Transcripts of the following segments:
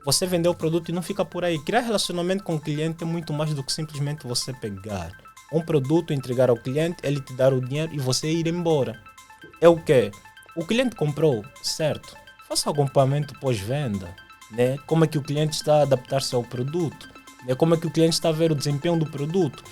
Você vender o produto e não fica por aí. Criar relacionamento com o cliente é muito mais do que simplesmente você pegar um produto, entregar ao cliente, ele te dar o dinheiro e você ir embora. É o quê? O cliente comprou, certo? Faça acompanhamento pós-venda, né? Como é que o cliente está a adaptar-se ao produto, né? Como é que o cliente está a ver o desempenho do produto.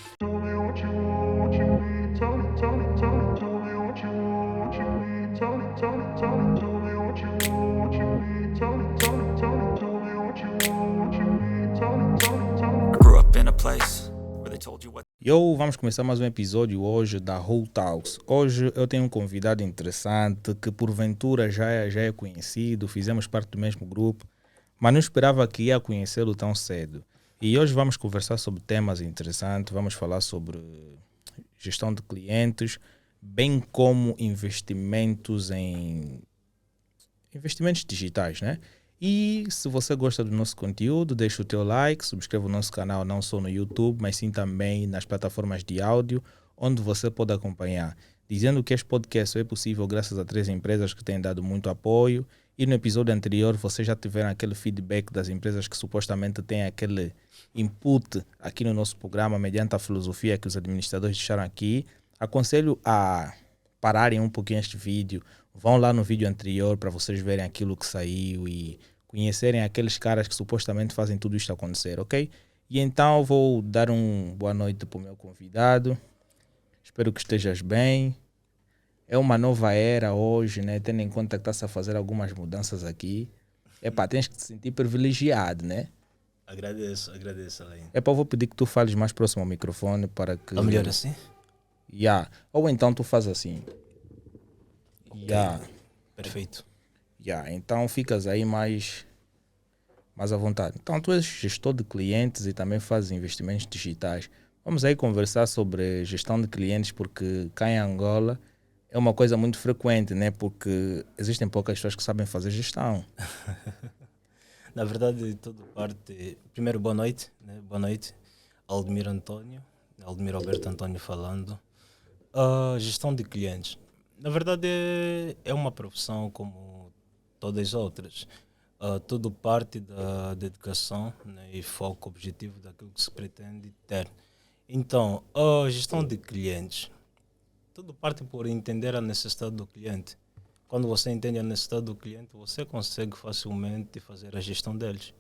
Yo, vamos começar mais um episódio hoje da Whole Talks. Hoje eu tenho um convidado interessante que porventura já é conhecido, fizemos parte do mesmo grupo, mas não esperava que ia conhecê-lo tão cedo. E hoje vamos conversar sobre temas interessantes, vamos falar sobre gestão de clientes, bem como investimentos digitais, né? E se você gosta do nosso conteúdo, deixa o teu like, subscreva o nosso canal não só no YouTube, mas sim também nas plataformas de áudio, onde você pode acompanhar. Dizendo que este podcast é possível graças a 3 empresas que têm dado muito apoio, e no episódio anterior vocês já tiveram aquele feedback das empresas que supostamente têm aquele input aqui no nosso programa, mediante a filosofia que os administradores deixaram aqui. Aconselho a pararem um pouquinho este vídeo, vão lá no vídeo anterior para vocês verem aquilo que saiu e conhecerem aqueles caras que supostamente fazem tudo isto acontecer, ok? E então vou dar uma boa noite para o meu convidado. Espero que estejas bem. É uma nova era hoje, né? Tendo em conta que está-se a fazer algumas mudanças aqui. Epá, tens que te sentir privilegiado, né? Agradeço, Alain. Epá, eu vou pedir que tu fales mais próximo ao microfone para que... Está melhor assim? Ou então tu faz assim. Ok, perfeito. Então ficas aí mais à vontade. Então tu és gestor de clientes e também fazes investimentos digitais. Vamos aí conversar sobre gestão de clientes, porque cá em Angola é uma coisa muito frequente, né? Porque existem poucas pessoas que sabem fazer gestão. Na verdade, tudo parte... Primeiro, boa noite, né? Boa noite. Aldemir Alberto Antônio falando. Gestão de clientes. Na verdade, é uma profissão como todas as outras. Tudo parte da dedicação, né, e foco objetivo daquilo que se pretende ter. Então, a gestão de clientes. Tudo parte por entender a necessidade do cliente. Quando você entende a necessidade do cliente, você consegue facilmente fazer a gestão deles.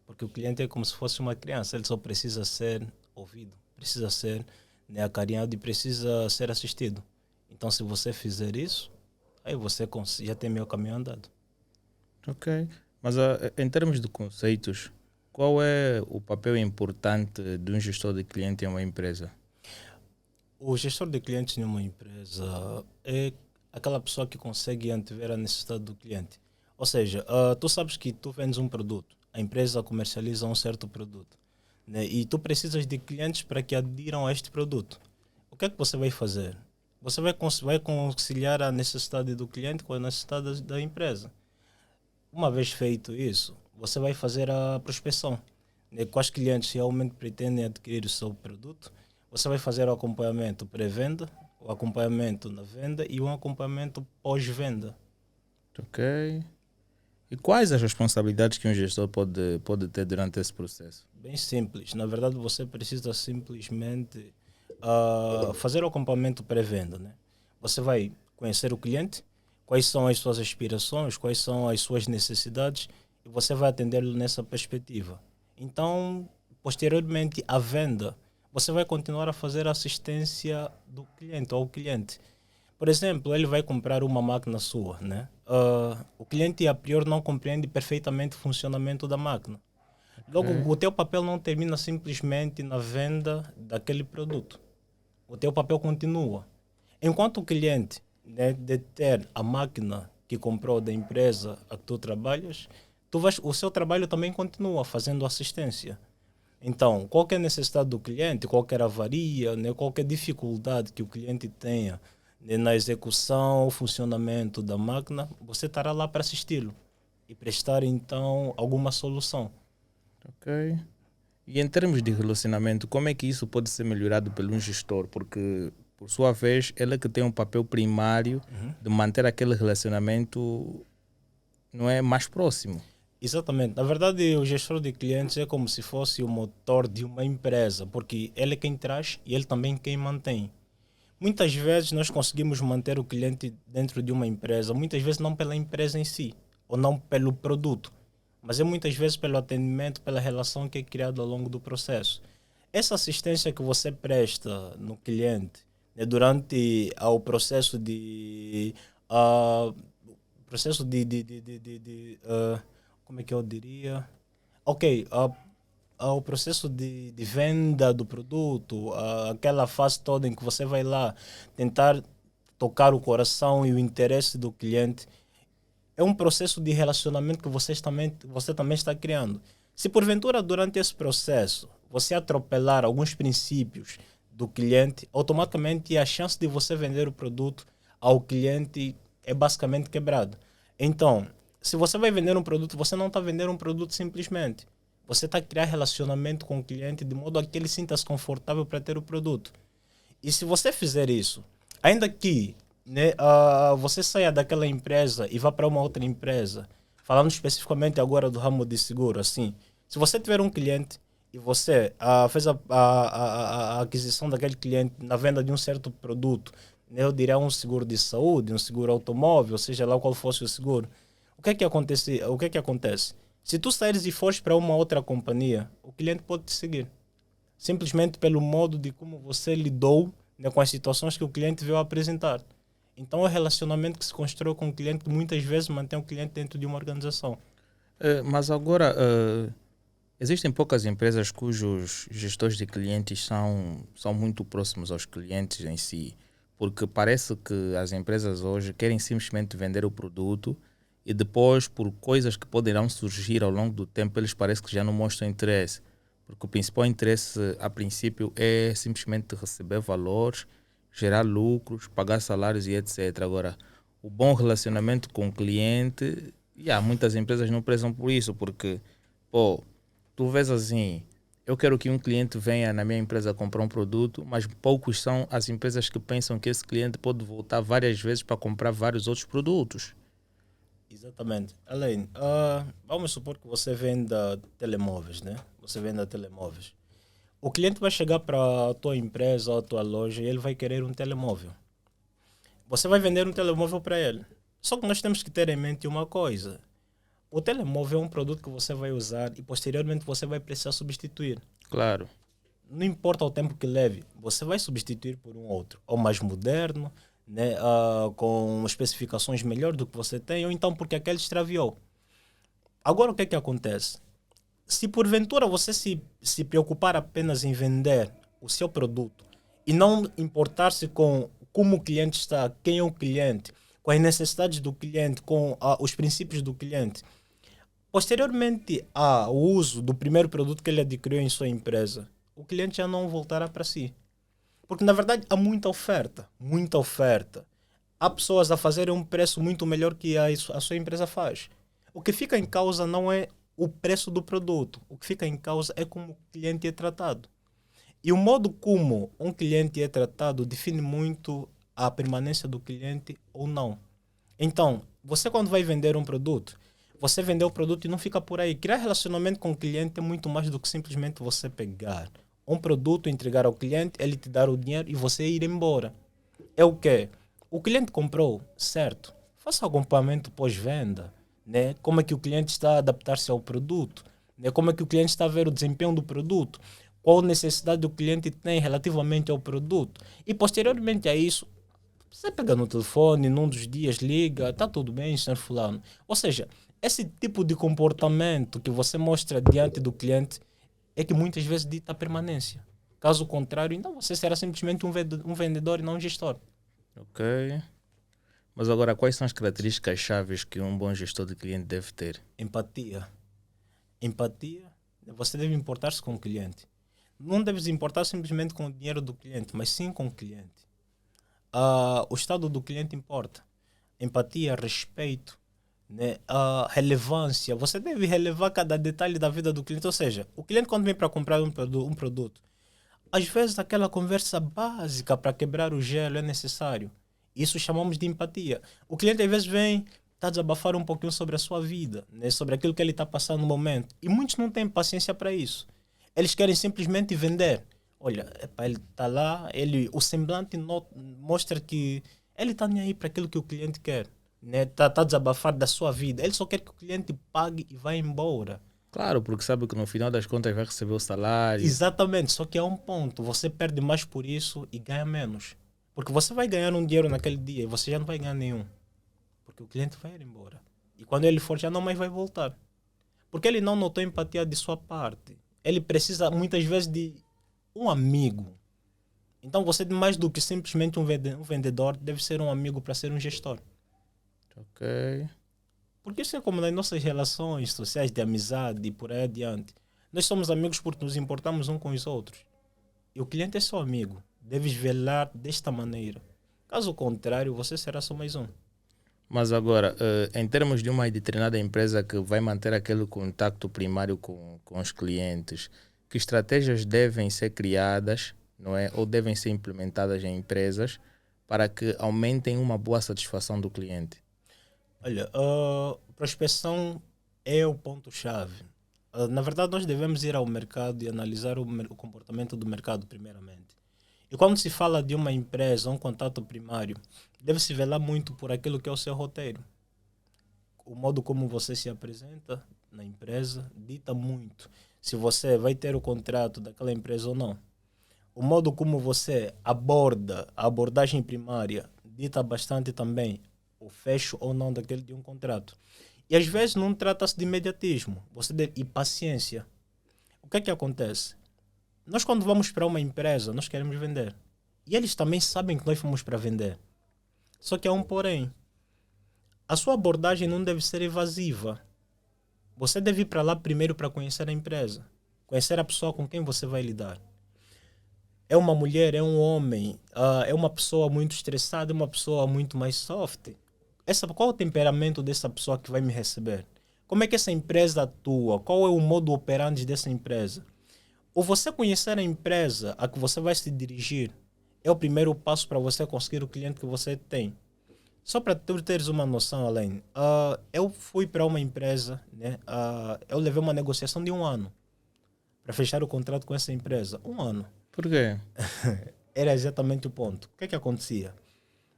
Porque o cliente é como se fosse uma criança, ele só precisa ser ouvido, precisa ser, né, acarinhado e precisa ser assistido. Então, se você fizer isso, aí você já tem meio caminho andado. Ok. Mas em termos de conceitos, qual é o papel importante de um gestor de cliente em uma empresa? O gestor de clientes em uma empresa é aquela pessoa que consegue antever a necessidade do cliente. Ou seja, tu sabes que tu vendes um produto, a empresa comercializa um certo produto, né? E tu precisas de clientes para que adiram a este produto. O que é que você vai fazer? Você vai conciliar a necessidade do cliente com a necessidade da empresa. Uma vez feito isso, você vai fazer a prospecção, né? Quais clientes realmente pretendem adquirir o seu produto. Você vai fazer o acompanhamento pré-venda, o acompanhamento na venda e um acompanhamento pós-venda. Ok. E quais as responsabilidades que um gestor pode ter durante esse processo? Bem simples. Na verdade, você precisa simplesmente fazer o acompanhamento pré-venda, né? Você vai conhecer o cliente, quais são as suas aspirações, quais são as suas necessidades, e você vai atendê-lo nessa perspectiva. Então, posteriormente à venda, você vai continuar a fazer a assistência do cliente ao cliente. Por exemplo, ele vai comprar uma máquina sua, né? O cliente a priori não compreende perfeitamente o funcionamento da máquina. Logo, Ok. o teu papel não termina simplesmente na venda daquele produto. O teu papel continua. Enquanto o cliente, né, deter a máquina que comprou da empresa a que tu trabalhas, o seu trabalho também continua fazendo assistência. Então, qualquer necessidade do cliente, qualquer avaria, né, qualquer dificuldade que o cliente tenha, né, na execução ou funcionamento da máquina, você estará lá para assisti-lo e prestar então alguma solução. Ok. E em termos de relacionamento, como é que isso pode ser melhorado pelo um gestor? Porque, por sua vez, ele é que tem um papel primário de manter aquele relacionamento, não é, mais próximo. Exatamente. Na verdade, o gestor de clientes é como se fosse o motor de uma empresa, porque ele é quem traz e ele também quem mantém. Muitas vezes nós conseguimos manter o cliente dentro de uma empresa, muitas vezes não pela empresa em si, ou não pelo produto, mas é muitas vezes pelo atendimento, pela relação que é criada ao longo do processo. Essa assistência que você presta no cliente, né, durante o processo de ah, processo como é que eu diria? Ok, ao processo de venda do produto, aquela fase toda em que você vai lá tentar tocar o coração e o interesse do cliente, é um processo de relacionamento que você também está criando. Se porventura durante esse processo você atropelar alguns princípios do cliente, automaticamente a chance de você vender o produto ao cliente é basicamente quebrado. Então, se você vai vender um produto, você não está vendendo um produto simplesmente. Você está a criar relacionamento com o cliente de modo a que ele sinta-se confortável para ter o produto. E se você fizer isso, ainda que, né, você saia daquela empresa e vá para uma outra empresa, falando especificamente agora do ramo de seguro, assim, se você tiver um cliente e você fez a aquisição daquele cliente na venda de um certo produto, né, eu diria um seguro de saúde, um seguro automóvel, seja lá qual fosse o seguro, o que é que acontece? O que é que acontece? Se tu saíres e fores para uma outra companhia, o cliente pode te seguir simplesmente pelo modo de como você lidou, né, com as situações que o cliente veio apresentar. Então, é o relacionamento que se constrói com o cliente que muitas vezes mantém o cliente dentro de uma organização. Mas agora, existem poucas empresas cujos gestores de clientes são muito próximos aos clientes em si, porque parece que as empresas hoje querem simplesmente vender o produto e depois, por coisas que poderão surgir ao longo do tempo, eles parecem que já não mostram interesse. Porque o principal interesse, a princípio, é simplesmente receber valores, gerar lucros, pagar salários e etc. Agora, o bom relacionamento com o cliente, muitas empresas não prezam por isso, porque, pô, tu vês assim, eu quero que um cliente venha na minha empresa comprar um produto, mas poucos são as empresas que pensam que esse cliente pode voltar várias vezes para comprar vários outros produtos. Exatamente. Além, vamos supor que você venda telemóveis, né? Você venda telemóveis. O cliente vai chegar para a tua empresa ou a tua loja e ele vai querer um telemóvel. Você vai vender um telemóvel para ele. Só que nós temos que ter em mente uma coisa. O telemóvel é um produto que você vai usar e posteriormente você vai precisar substituir. Claro. Não importa o tempo que leve, você vai substituir por um outro, ou mais moderno, né, com especificações melhores do que você tem, ou então porque aquele extraviou. Agora o que é que acontece? Se porventura você se preocupar apenas em vender o seu produto e não importar-se com como o cliente está, quem é o cliente, com as necessidades do cliente, com os princípios do cliente, posteriormente ao uso do primeiro produto que ele adquiriu em sua empresa, o cliente já não voltará para si. Porque na verdade há muita oferta, muita oferta. Há pessoas a fazerem um preço muito melhor que a sua empresa faz. O que fica em causa não é o preço do produto, o que fica em causa é como o cliente é tratado. E o modo como um cliente é tratado define muito a permanência do cliente ou não. Então, você quando vai vender um produto, você vender o produto e não fica por aí. Criar relacionamento com o cliente é muito mais do que simplesmente você pegar um produto, entregar ao cliente, ele te dar o dinheiro e você ir embora. É o quê? O cliente comprou, certo? Faça acompanhamento pós-venda, né? Como é que o cliente está a adaptar-se ao produto, né? Como é que o cliente está a ver o desempenho do produto, qual necessidade o cliente tem relativamente ao produto. E posteriormente a isso, você pega no telefone, num dos dias liga, está tudo bem, senhor fulano. Ou seja, esse tipo de comportamento que você mostra diante do cliente é que muitas vezes dita a permanência. Caso contrário, então você será simplesmente um vendedor e não um gestor. Ok. Mas agora, quais são as características chaves que um bom gestor de cliente deve ter? Empatia. Empatia, você deve importar-se com o cliente. Não deves importar simplesmente com o dinheiro do cliente, mas sim com o cliente. O estado do cliente importa. Empatia, respeito, né? A relevância. Você deve relevar cada detalhe da vida do cliente. Ou seja, o cliente quando vem para comprar um produto, às vezes aquela conversa básica para quebrar o gelo é necessário. Isso chamamos de empatia. O cliente às vezes vem, está a desabafar um pouquinho sobre a sua vida, né? Sobre aquilo que ele está passando no momento. E muitos não têm paciência para isso. Eles querem simplesmente vender. Olha, epá, ele está lá, o semblante mostra que ele está nem aí para aquilo que o cliente quer. Né? Tá a desabafar da sua vida. Ele só quer que o cliente pague e vá embora. Claro, porque sabe que no final das contas vai receber o salário. Exatamente, só que há um ponto. Você perde mais por isso e ganha menos. Porque você vai ganhar um dinheiro naquele dia e você já não vai ganhar nenhum. Porque o cliente vai ir embora. E quando ele for, já não mais vai voltar. Porque ele não notou empatia de sua parte. Ele precisa muitas vezes de um amigo. Então você, mais do que simplesmente um vendedor, deve ser um amigo para ser um gestor. Ok. Porque isso é como nas nossas relações sociais de amizade e por aí adiante. Nós somos amigos porque nos importamos uns com os outros. E o cliente é seu amigo. Deves velar desta maneira. Caso contrário, você será só mais um. Mas agora, em termos de uma determinada empresa que vai manter aquele contacto primário com os clientes, que estratégias devem ser criadas, não é? Ou devem ser implementadas em empresas para que aumentem uma boa satisfação do cliente? Olha, prospecção é o ponto-chave. Na verdade, nós devemos ir ao mercado e analisar o comportamento do mercado, primeiramente. E quando se fala de uma empresa, um contato primário, deve-se velar muito por aquilo que é o seu roteiro. O modo como você se apresenta na empresa dita muito se você vai ter o contrato daquela empresa ou não. O modo como você aborda a abordagem primária dita bastante também o fecho ou não de um contrato. E às vezes não trata-se de imediatismo e paciência. O que é que acontece? Nós quando vamos para uma empresa, nós queremos vender. E eles também sabem que nós fomos para vender. Só que há um porém. A sua abordagem não deve ser evasiva. Você deve ir para lá primeiro para conhecer a empresa. Conhecer a pessoa com quem você vai lidar. É uma mulher, é um homem, é uma pessoa muito estressada, é uma pessoa muito mais soft. Qual é o temperamento dessa pessoa que vai me receber? Como é que essa empresa atua? Qual é o modo operandi dessa empresa? Ou você conhecer a empresa a que você vai se dirigir é o primeiro passo para você conseguir o cliente que você tem. Só para tu teres uma noção, Alain, eu fui para uma empresa, né? Eu levei uma negociação de 1 ano para fechar o contrato com essa empresa. 1 ano. Por quê? Era exatamente o ponto. O que é que acontecia?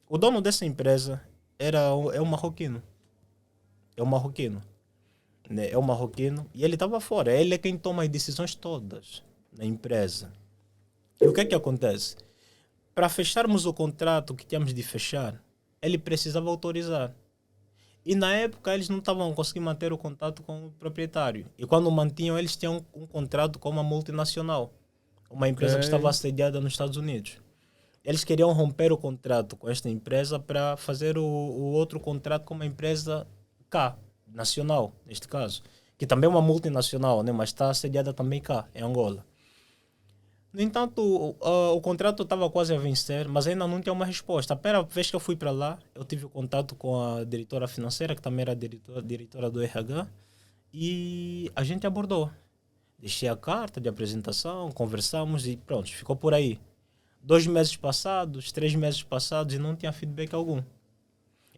O dono dessa empresa é um marroquino. É um marroquino. Né? É um marroquino e ele estava fora. Ele é quem toma as decisões todas na empresa. E o que é que acontece? Para fecharmos o contrato que tínhamos de fechar, ele precisava autorizar. E na época eles não estavam conseguindo manter o contato com o proprietário. E quando mantinham, eles tinham um contrato com uma multinacional. Uma empresa que estava sediada nos Estados Unidos. Eles queriam romper o contrato com esta empresa para fazer o outro contrato com uma empresa cá, nacional, neste caso. Que também é uma multinacional, né? Mas está sediada também cá, em Angola. No entanto, o contrato estava quase a vencer, mas ainda não tinha uma resposta. A primeira vez que eu fui para lá, eu tive contato com a diretora financeira, que também era diretora do RH, e a gente abordou. Deixei a carta de apresentação, conversamos e pronto, ficou por aí. 2 meses passados, 3 meses passados e não tinha feedback algum.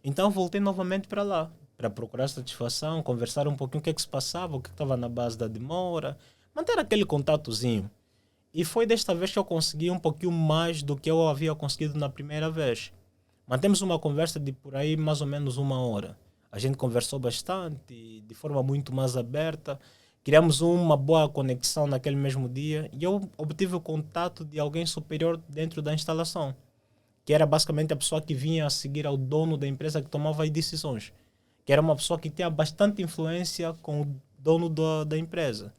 Então voltei novamente para lá, para procurar satisfação, conversar um pouquinho o que é que se passava, o que estava na base da demora, manter aquele contatozinho. E foi desta vez que eu consegui um pouquinho mais do que eu havia conseguido na primeira vez. Mantemos uma conversa de por aí mais ou menos 1 hora. A gente conversou bastante, de forma muito mais aberta. Criamos uma boa conexão naquele mesmo dia e eu obtive o contato de alguém superior dentro da instalação, que era basicamente a pessoa que vinha a seguir ao dono da empresa que tomava as decisões, que era uma pessoa que tinha bastante influência com o dono da empresa.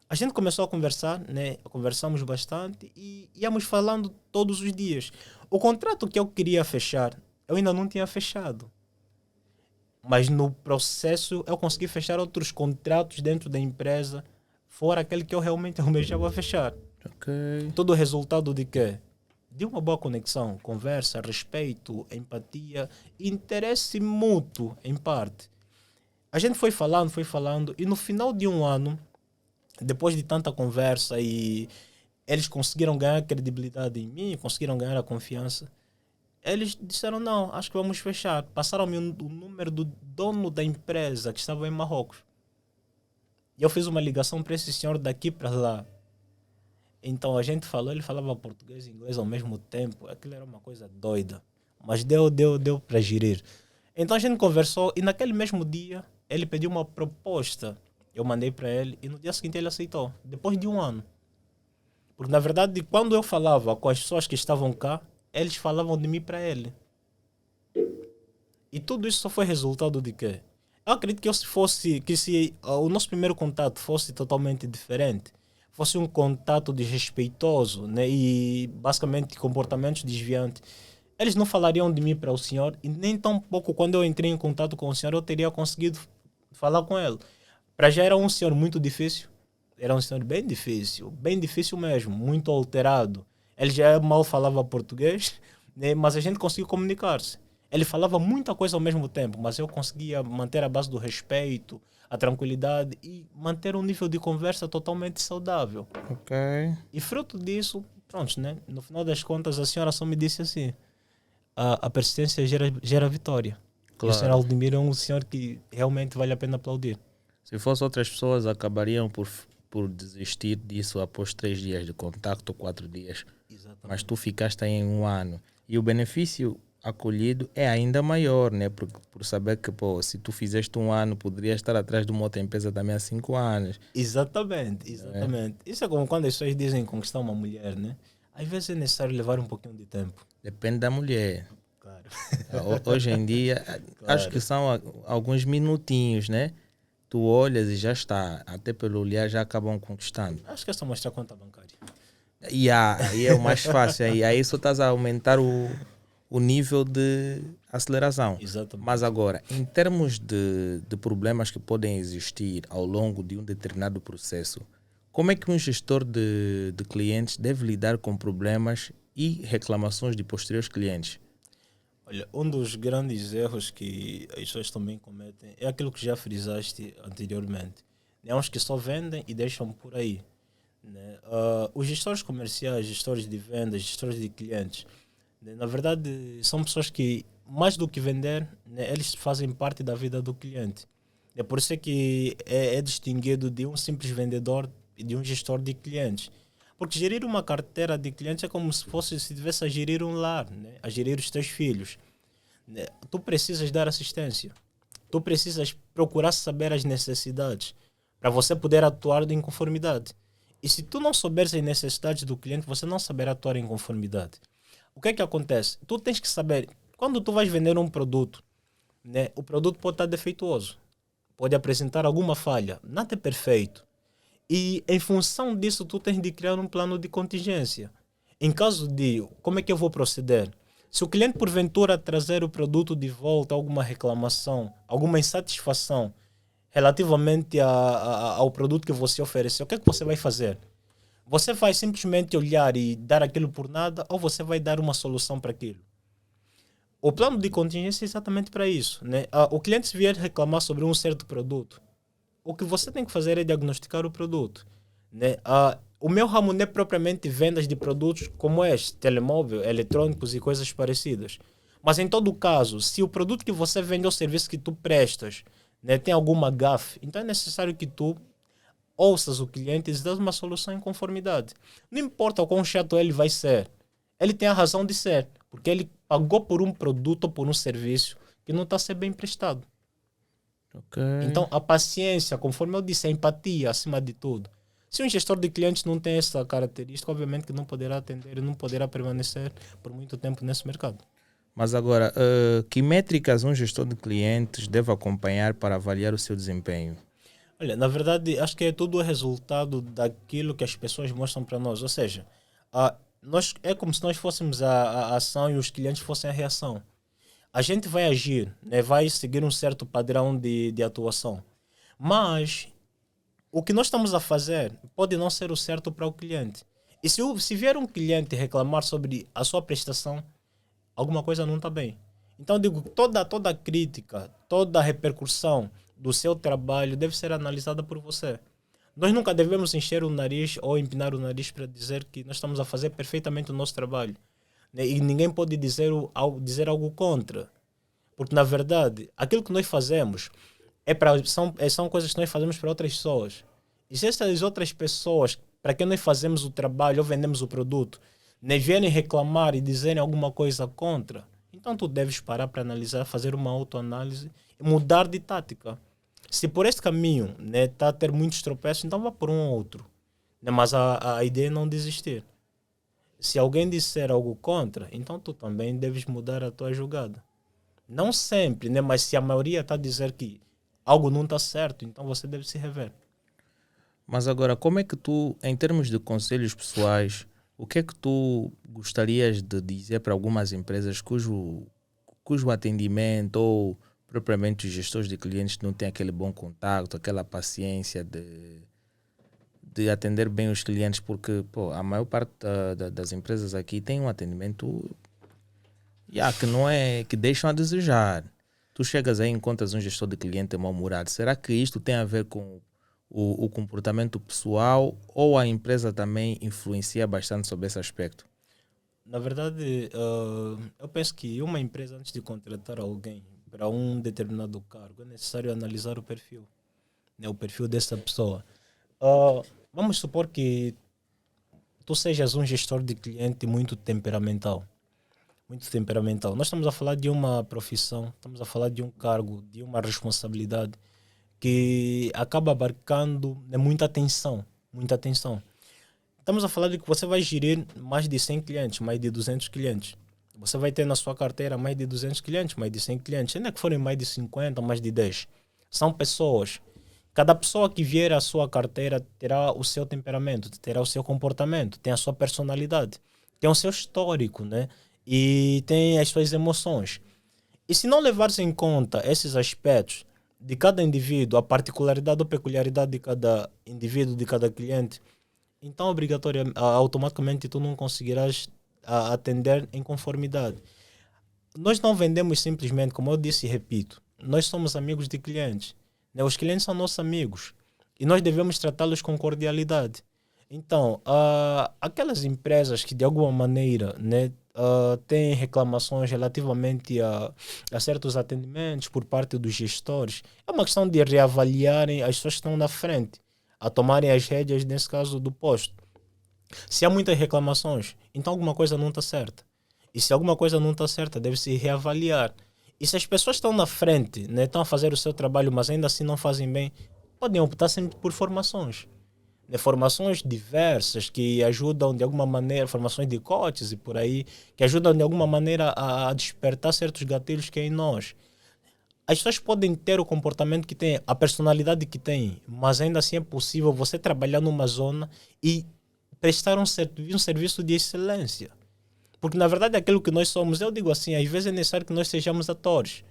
A gente começou a conversar, né? Conversamos bastante e íamos falando todos os dias. O contrato que eu queria fechar, eu ainda não tinha fechado. Mas no processo eu consegui fechar outros contratos dentro da empresa, fora aquele que eu realmente almejava fechar. Ok. Todo o resultado de quê? De uma boa conexão, conversa, respeito, empatia, interesse mútuo, em parte. A gente foi falando, e no final de 1 ano, depois de tanta conversa e eles conseguiram ganhar credibilidade em mim, conseguiram ganhar a confiança, Eles disseram, não, acho que vamos fechar. Passaram-me o número do dono da empresa que estava em Marrocos. E eu fiz uma ligação para esse senhor daqui para lá. Então a gente falou, ele falava português e inglês ao mesmo tempo. Aquilo era uma coisa doida. Mas deu para gerir. Então a gente conversou e naquele mesmo dia ele pediu uma proposta. Eu mandei para ele e no dia seguinte ele aceitou. Depois de um ano. Porque na verdade quando eu falava com as pessoas que estavam cá, eles falavam de mim para ele. E tudo isso só foi resultado de quê? Eu acredito que se o nosso primeiro contato fosse totalmente diferente, fosse um contato desrespeitoso, né, e basicamente comportamentos desviantes, eles não falariam de mim para o senhor e nem tão pouco quando eu entrei em contato com o senhor eu teria conseguido falar com ele. Para já era um senhor muito difícil, era um senhor bem difícil mesmo, muito alterado. Ele já mal falava português, né, mas a gente conseguiu comunicar-se. Ele falava muita coisa ao mesmo tempo, mas eu conseguia manter a base do respeito, a tranquilidade e manter um nível de conversa totalmente saudável. Ok. E fruto disso, pronto, né? No final das contas, a senhora só me disse assim: a persistência gera vitória. E o senhor Claro. Aldemir é um senhor que realmente vale a pena aplaudir. Se fosse outras pessoas, acabariam por desistir disso após 3 dias de contacto ou 4 dias. Exatamente. Mas tu ficaste aí em um ano. E o benefício acolhido é ainda maior, né? Por saber que, pô, se tu fizeste um ano, poderias estar atrás de uma outra empresa também há 5 anos. Exatamente. Isso é como quando as pessoas dizem conquistar uma mulher, né? Às vezes é necessário levar um pouquinho de tempo. Depende da mulher. Claro. Hoje em dia, acho que são alguns minutinhos, né? Tu olhas e já está. Até pelo olhar já acabam conquistando. Acho que é só mostrar a conta bancária. E aí é o mais fácil. Aí só estás a aumentar o nível de aceleração. Exatamente. Mas agora, em termos de problemas que podem existir ao longo de um determinado processo, como é que um gestor de clientes deve lidar com problemas e reclamações de posteriores clientes? Olha, um dos grandes erros que as pessoas também cometem é aquilo que já frisaste anteriormente. Há uns que só vendem e deixam por aí, né? Os gestores comerciais, gestores de vendas, gestores de clientes, né? Na verdade, são pessoas que, mais do que vender, né, eles fazem parte da vida do cliente. É por isso que é distinguido de um simples vendedor e de um gestor de clientes. Porque gerir uma carteira de clientes é como se estivesse a gerir um lar, né? A gerir os teus filhos, né? Tu precisas dar assistência. Tu precisas procurar saber as necessidades para você poder atuar em conformidade. E se tu não souberes as necessidades do cliente, você não saberá atuar em conformidade. O que é que acontece? Tu tens que saber, quando tu vais vender um produto, né, o produto pode estar defeituoso, pode apresentar alguma falha, nada é perfeito. E em função disso, tu tens de criar um plano de contingência. Em caso de, como é que eu vou proceder? Se o cliente, porventura, trazer o produto de volta, alguma reclamação, alguma insatisfação relativamente ao produto que você ofereceu, o que é que você vai fazer? Você vai simplesmente olhar e dar aquilo por nada ou você vai dar uma solução para aquilo? O plano de contingência é exatamente para isso, né? O cliente, se vier reclamar sobre um certo produto, o que você tem que fazer é diagnosticar o produto, né? O meu ramo não é propriamente vendas de produtos como este, telemóvel, eletrônicos e coisas parecidas. Mas em todo caso, se o produto que você vende ou o serviço que tu prestas, né, tem alguma gafe, então é necessário que tu ouças o cliente e dês uma solução em conformidade. Não importa o quão chato ele vai ser, ele tem a razão de ser, porque ele pagou por um produto ou por um serviço que não está a ser bem prestado. Ok. Então, a paciência, conforme eu disse, a empatia acima de tudo. Se um gestor de clientes não tem essa característica, obviamente que não poderá atender e não poderá permanecer por muito tempo nesse mercado. Mas agora, que métricas um gestor de clientes deve acompanhar para avaliar o seu desempenho? Olha, na verdade, acho que é tudo o resultado daquilo que as pessoas mostram para nós. Ou seja, é como se nós fôssemos a ação e os clientes fossem a reação. A gente vai agir, né, vai seguir um certo padrão de atuação. Mas o que nós estamos a fazer pode não ser o certo para o cliente. E se vier um cliente reclamar sobre a sua prestação, alguma coisa não está bem. Então, digo, toda crítica, toda repercussão do seu trabalho deve ser analisada por você. Nós nunca devemos encher o nariz ou empinar o nariz para dizer que nós estamos a fazer perfeitamente o nosso trabalho. né? E ninguém pode dizer algo contra. Porque, na verdade, aquilo que nós fazemos são coisas que nós fazemos para outras pessoas. E se essas outras pessoas, para quem nós fazemos o trabalho ou vendemos o produto, nem vierem reclamar e dizerem alguma coisa contra, então tu deves parar para analisar, fazer uma autoanálise e mudar de tática. Se por este caminho, né, está a ter muitos tropeços, então vá por um ou outro. Né? Mas a ideia é não desistir. Se alguém disser algo contra, então tu também deves mudar a tua jogada. Não sempre, né? Mas se a maioria está a dizer que algo não está certo, então você deve se rever. Mas agora, como é que tu, em termos de conselhos pessoais, o que é que tu gostarias de dizer para algumas empresas cujo atendimento ou propriamente os gestores de clientes não têm aquele bom contato, aquela paciência de atender bem os clientes, porque pô, a maior parte das empresas aqui tem um atendimento que não é, que deixam a desejar. Tu chegas aí e encontras um gestor de cliente mal-humorado. Será que isto tem a ver com o comportamento pessoal ou a empresa também influencia bastante sobre esse aspecto? Na verdade, eu penso que uma empresa, antes de contratar alguém para um determinado cargo, é necessário analisar o perfil, né? O perfil dessa pessoa. Vamos supor que tu sejas um gestor de cliente muito temperamental. Muito temperamental. Nós estamos a falar de uma profissão, estamos a falar de um cargo, de uma responsabilidade que acaba abarcando, né, muita atenção, muita atenção. Estamos a falar de que você vai gerir mais de 100 clientes, mais de 200 clientes. Você vai ter na sua carteira mais de 200 clientes, mais de 100 clientes. Ainda que forem mais de 50, mais de 10. São pessoas. Cada pessoa que vier à sua carteira terá o seu temperamento, terá o seu comportamento, tem a sua personalidade, tem o seu histórico, né? E tem as suas emoções. E se não levar-se em conta esses aspectos de cada indivíduo, a particularidade ou peculiaridade de cada indivíduo, de cada cliente, então automaticamente tu não conseguirás atender em conformidade. Nós não vendemos simplesmente, como eu disse e repito, nós somos amigos de clientes, né? Os clientes são nossos amigos e nós devemos tratá-los com cordialidade. Então, aquelas empresas que de alguma maneira, né, têm reclamações relativamente a certos atendimentos por parte dos gestores, é uma questão de reavaliarem as pessoas que estão na frente, a tomarem as rédeas, nesse caso, do posto. Se há muitas reclamações, então alguma coisa não está certa. E se alguma coisa não está certa, deve-se reavaliar. E se as pessoas estão na frente, né, estão a fazer o seu trabalho, mas ainda assim não fazem bem, podem optar sempre por formações. Né, formações diversas que ajudam de alguma maneira, formações de coaches e por aí, que ajudam de alguma maneira a despertar certos gatilhos que é em nós. As pessoas podem ter o comportamento que têm, a personalidade que têm, mas ainda assim é possível você trabalhar numa zona e prestar um serviço de excelência. Porque na verdade aquilo que nós somos, eu digo assim, às vezes é necessário que nós sejamos atores.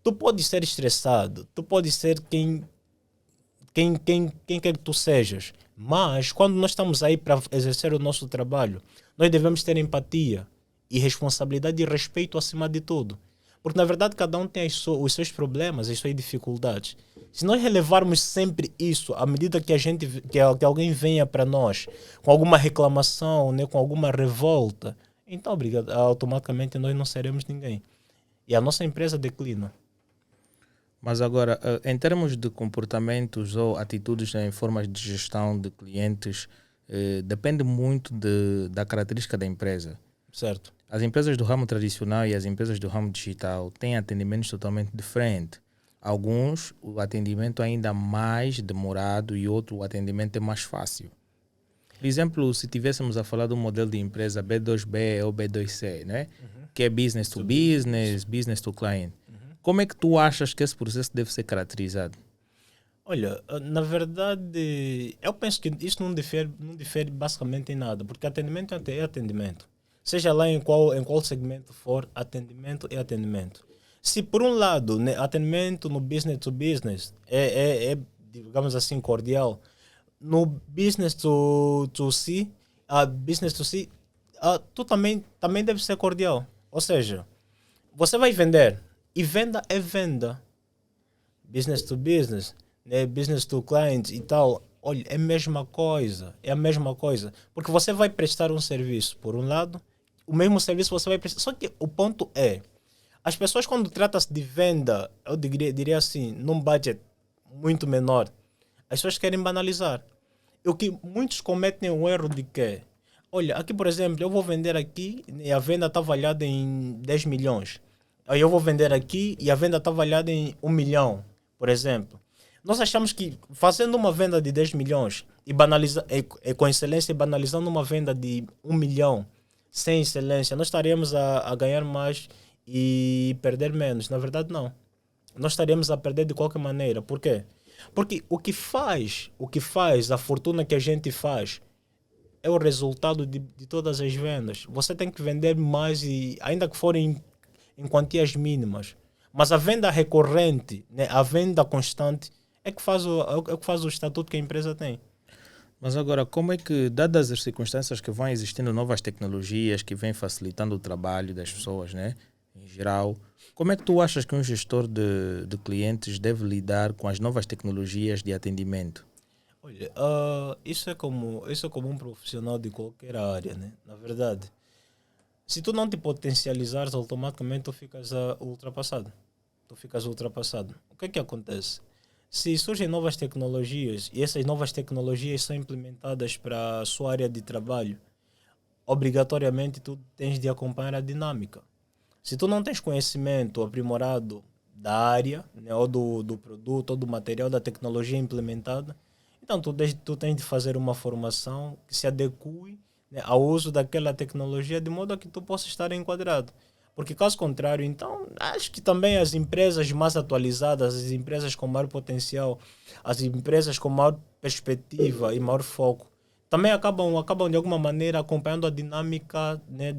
Tu podes ser estressado, tu podes ser quem quer que tu sejas, mas quando nós estamos aí para exercer o nosso trabalho, nós devemos ter empatia e responsabilidade e respeito acima de tudo. Porque na verdade cada um tem os seus problemas, as suas dificuldades. Se nós relevarmos sempre isso, à medida que alguém venha para nós com alguma reclamação, né, com alguma revolta, então obrigado, automaticamente nós não seremos ninguém. E a nossa empresa declina. Mas agora, em termos de comportamentos ou atitudes em formas de gestão de clientes, depende muito da característica da empresa. Certo. As empresas do ramo tradicional e as empresas do ramo digital têm atendimentos totalmente diferentes. Alguns, o atendimento é ainda mais demorado e outro, o atendimento é mais fácil. Por exemplo, se tivéssemos a falar do modelo de empresa B2B ou B2C, né? Que é business to business, business to client. Como é que tu achas que esse processo deve ser caracterizado? Olha, na verdade, eu penso que isso não difere basicamente em nada, porque atendimento é atendimento. Seja lá em qual segmento for, atendimento é atendimento. Se por um lado, né, atendimento no business to business digamos assim, cordial, no business to see, tu também deve ser cordial. Ou seja, você vai vender e venda é venda. Business to business, né, business to client e tal. Olha, é a mesma coisa. É a mesma coisa. Porque você vai prestar um serviço, por um lado, o mesmo serviço você vai precisar. Só que o ponto é, as pessoas quando trata-se de venda, eu diria assim, num budget muito menor, as pessoas querem banalizar. E o que muitos cometem é o erro de que, olha, aqui por exemplo, eu vou vender aqui e a venda está avaliada em 10 milhões. Aí eu vou vender aqui e a venda está avaliada em 1 milhão, por exemplo. Nós achamos que fazendo uma venda de 10 milhões com excelência e banalizando uma venda de 1 milhão sem excelência, nós estaríamos a ganhar mais e perder menos. Na verdade, não. Nós estaríamos a perder de qualquer maneira. Por quê? Porque o que faz a fortuna que a gente faz é o resultado de todas as vendas. Você tem que vender mais, e ainda que forem em quantias mínimas. Mas a venda recorrente, né, a venda constante, é que faz o estatuto que a empresa tem. Mas agora, como é que, dadas as circunstâncias que vão existindo novas tecnologias que vêm facilitando o trabalho das pessoas, né, em geral, como é que tu achas que um gestor de clientes deve lidar com as novas tecnologias de atendimento? Olha, isso é como um profissional de qualquer área, né? Na verdade, se tu não te potencializares, automaticamente tu ficas ultrapassado. Tu ficas ultrapassado. O que é que acontece? Se surgem novas tecnologias e essas novas tecnologias são implementadas para a sua área de trabalho, obrigatoriamente tu tens de acompanhar a dinâmica. Se tu não tens conhecimento aprimorado da área, né, ou do produto, ou do material, da tecnologia implementada, então tu tens de fazer uma formação que se adeque, né, ao uso daquela tecnologia de modo a que tu possas estar enquadrado. Porque caso contrário, então, acho que também as empresas mais atualizadas, as empresas com maior potencial, as empresas com maior perspectiva e maior foco, também acabam de alguma maneira acompanhando a dinâmica, né,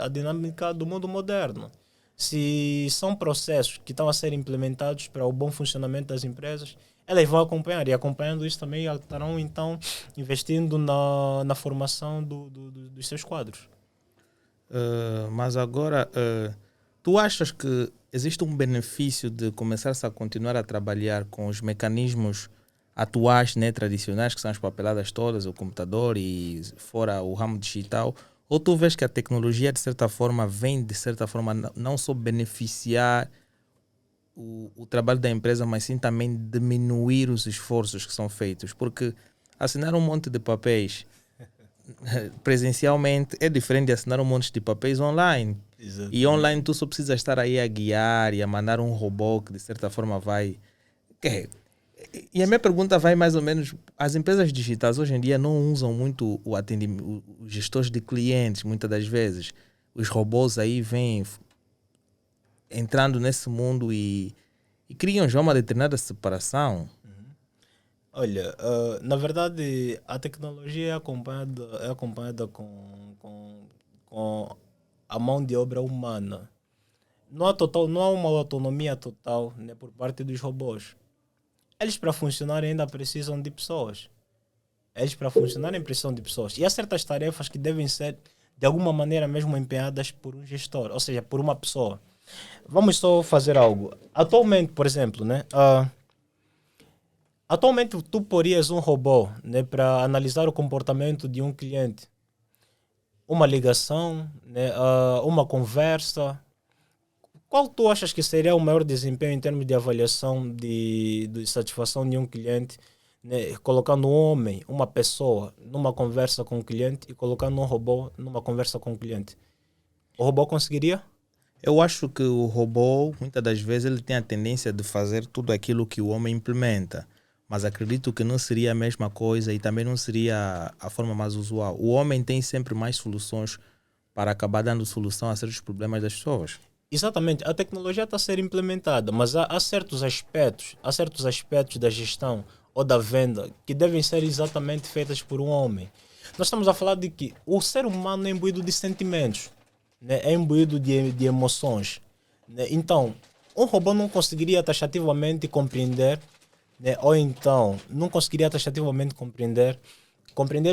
a dinâmica do mundo moderno. Se são processos que estão a ser implementados para o bom funcionamento das empresas, elas vão acompanhar, e acompanhando isso também estarão então investindo na formação dos seus quadros. Mas agora, tu achas que existe um benefício de começar-se a continuar a trabalhar com os mecanismos atuais, né, tradicionais, que são as papeladas todas, o computador e fora o ramo digital? Ou tu vês que a tecnologia, de certa forma, vem, de certa forma, não só beneficiar o trabalho da empresa, mas sim também diminuir os esforços que são feitos? Porque assinar um monte de papéis presencialmente é diferente de assinar um monte de papéis online. Exato. E online tu só precisa estar aí a guiar e a mandar um robô que de certa forma vai... E a minha pergunta vai mais ou menos... As empresas digitais hoje em dia não usam muito o atendimento, os gestores de clientes, muitas das vezes. Os robôs aí vêm entrando nesse mundo e criam já uma determinada separação. Olha, na verdade, a tecnologia é acompanhada com a mão de obra humana. Não há uma autonomia total, né, por parte dos robôs. Eles, para funcionarem, ainda precisam de pessoas. Eles, para funcionarem, precisam de pessoas. E há certas tarefas que devem ser, de alguma maneira, mesmo empenhadas por um gestor, ou seja, por uma pessoa. Vamos só fazer algo. Atualmente, por exemplo, né? Atualmente, tu porias um robô, né, para analisar o comportamento de um cliente. Uma ligação, né, uma conversa. Qual tu achas que seria o maior desempenho em termos de avaliação de satisfação de um cliente, né, colocando um homem, uma pessoa, numa conversa com o cliente e colocando um robô numa conversa com o cliente? O robô conseguiria? Eu acho que o robô, muitas das vezes, ele tem a tendência de fazer tudo aquilo que o homem implementa. Mas acredito que não seria a mesma coisa e também não seria a forma mais usual. O homem tem sempre mais soluções para acabar dando solução a certos problemas das pessoas. Exatamente, a tecnologia está a ser implementada, mas há certos aspectos da gestão ou da venda que devem ser exatamente feitas por um homem. Nós estamos a falar de que o ser humano é imbuído de sentimentos, né? É imbuído de emoções, né? Então, um robô não conseguiria taxativamente compreender, né? Ou então não conseguiria taxativamente compreender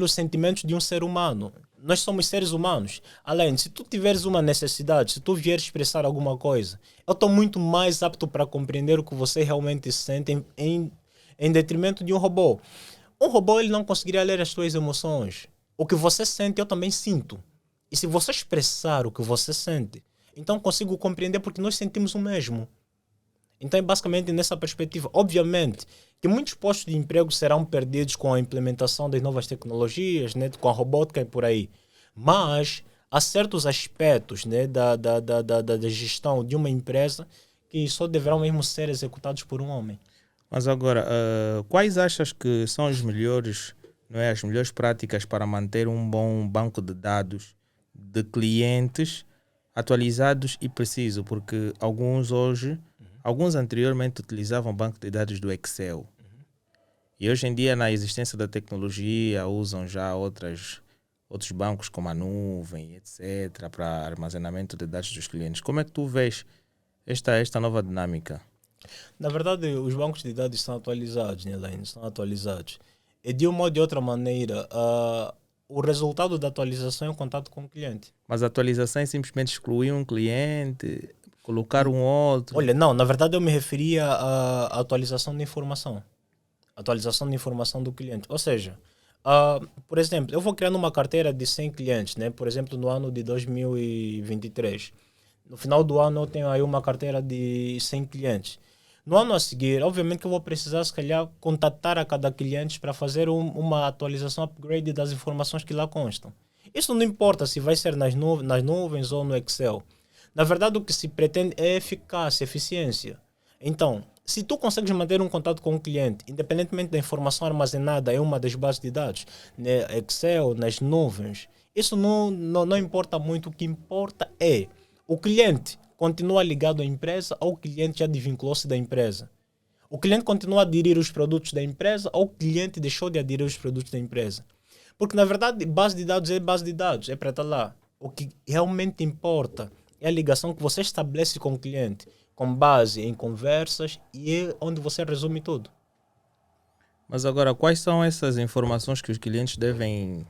os sentimentos de um ser humano. Nós somos seres humanos. Além, se tu tiveres uma necessidade, se tu vieres expressar alguma coisa, eu estou muito mais apto para compreender o que você realmente sente em detrimento de um robô. Um robô ele não conseguiria ler as tuas emoções. O que você sente, eu também sinto. E se você expressar o que você sente, então consigo compreender porque nós sentimos o mesmo. Então é basicamente nessa perspectiva. Obviamente que muitos postos de emprego serão perdidos com a implementação das novas tecnologias, né, com a robótica e por aí. Mas há certos aspectos, né, da gestão de uma empresa que só deverão mesmo ser executados por um homem. Mas agora, quais achas que são os melhores, não é, as melhores práticas para manter um bom banco de dados de clientes atualizados e preciso? Porque alguns anteriormente utilizavam banco de dados do Excel. E hoje em dia, na existência da tecnologia, usam já outros bancos como a nuvem, etc., para armazenamento de dados dos clientes. Como é que tu vês esta nova dinâmica? Na verdade, os bancos de dados estão atualizados, né, Elaine? Estão atualizados. E de uma ou de outra maneira, o resultado da atualização é o contato com o cliente. Mas a atualização é simplesmente excluir um cliente, colocar um outro. Olha, não, na verdade eu me referia à atualização de informação. Atualização de informação do cliente. Ou seja, por exemplo, eu vou criar uma carteira de 100 clientes, né? Por exemplo, no ano de 2023. No final do ano eu tenho aí uma carteira de 100 clientes. No ano a seguir, obviamente que eu vou precisar, se calhar, contatar a cada cliente para fazer uma atualização, upgrade das informações que lá constam. Isso não importa se vai ser nas nuvens ou no Excel. Na verdade, o que se pretende é eficácia, eficiência. Então, se tu consegues manter um contato com o cliente, independentemente da informação armazenada em uma das bases de dados, né, Excel, nas nuvens, isso não importa muito. O que importa é o cliente continua ligado à empresa ou o cliente já desvinculou-se da empresa. O cliente continua a aderir os produtos da empresa ou o cliente deixou de aderir os produtos da empresa. Porque, na verdade, base de dados é base de dados, é para estar lá. O que realmente importa é a ligação que você estabelece com o cliente, com base em conversas, e é onde você resume tudo. Mas agora, quais são essas informações que os clientes devem,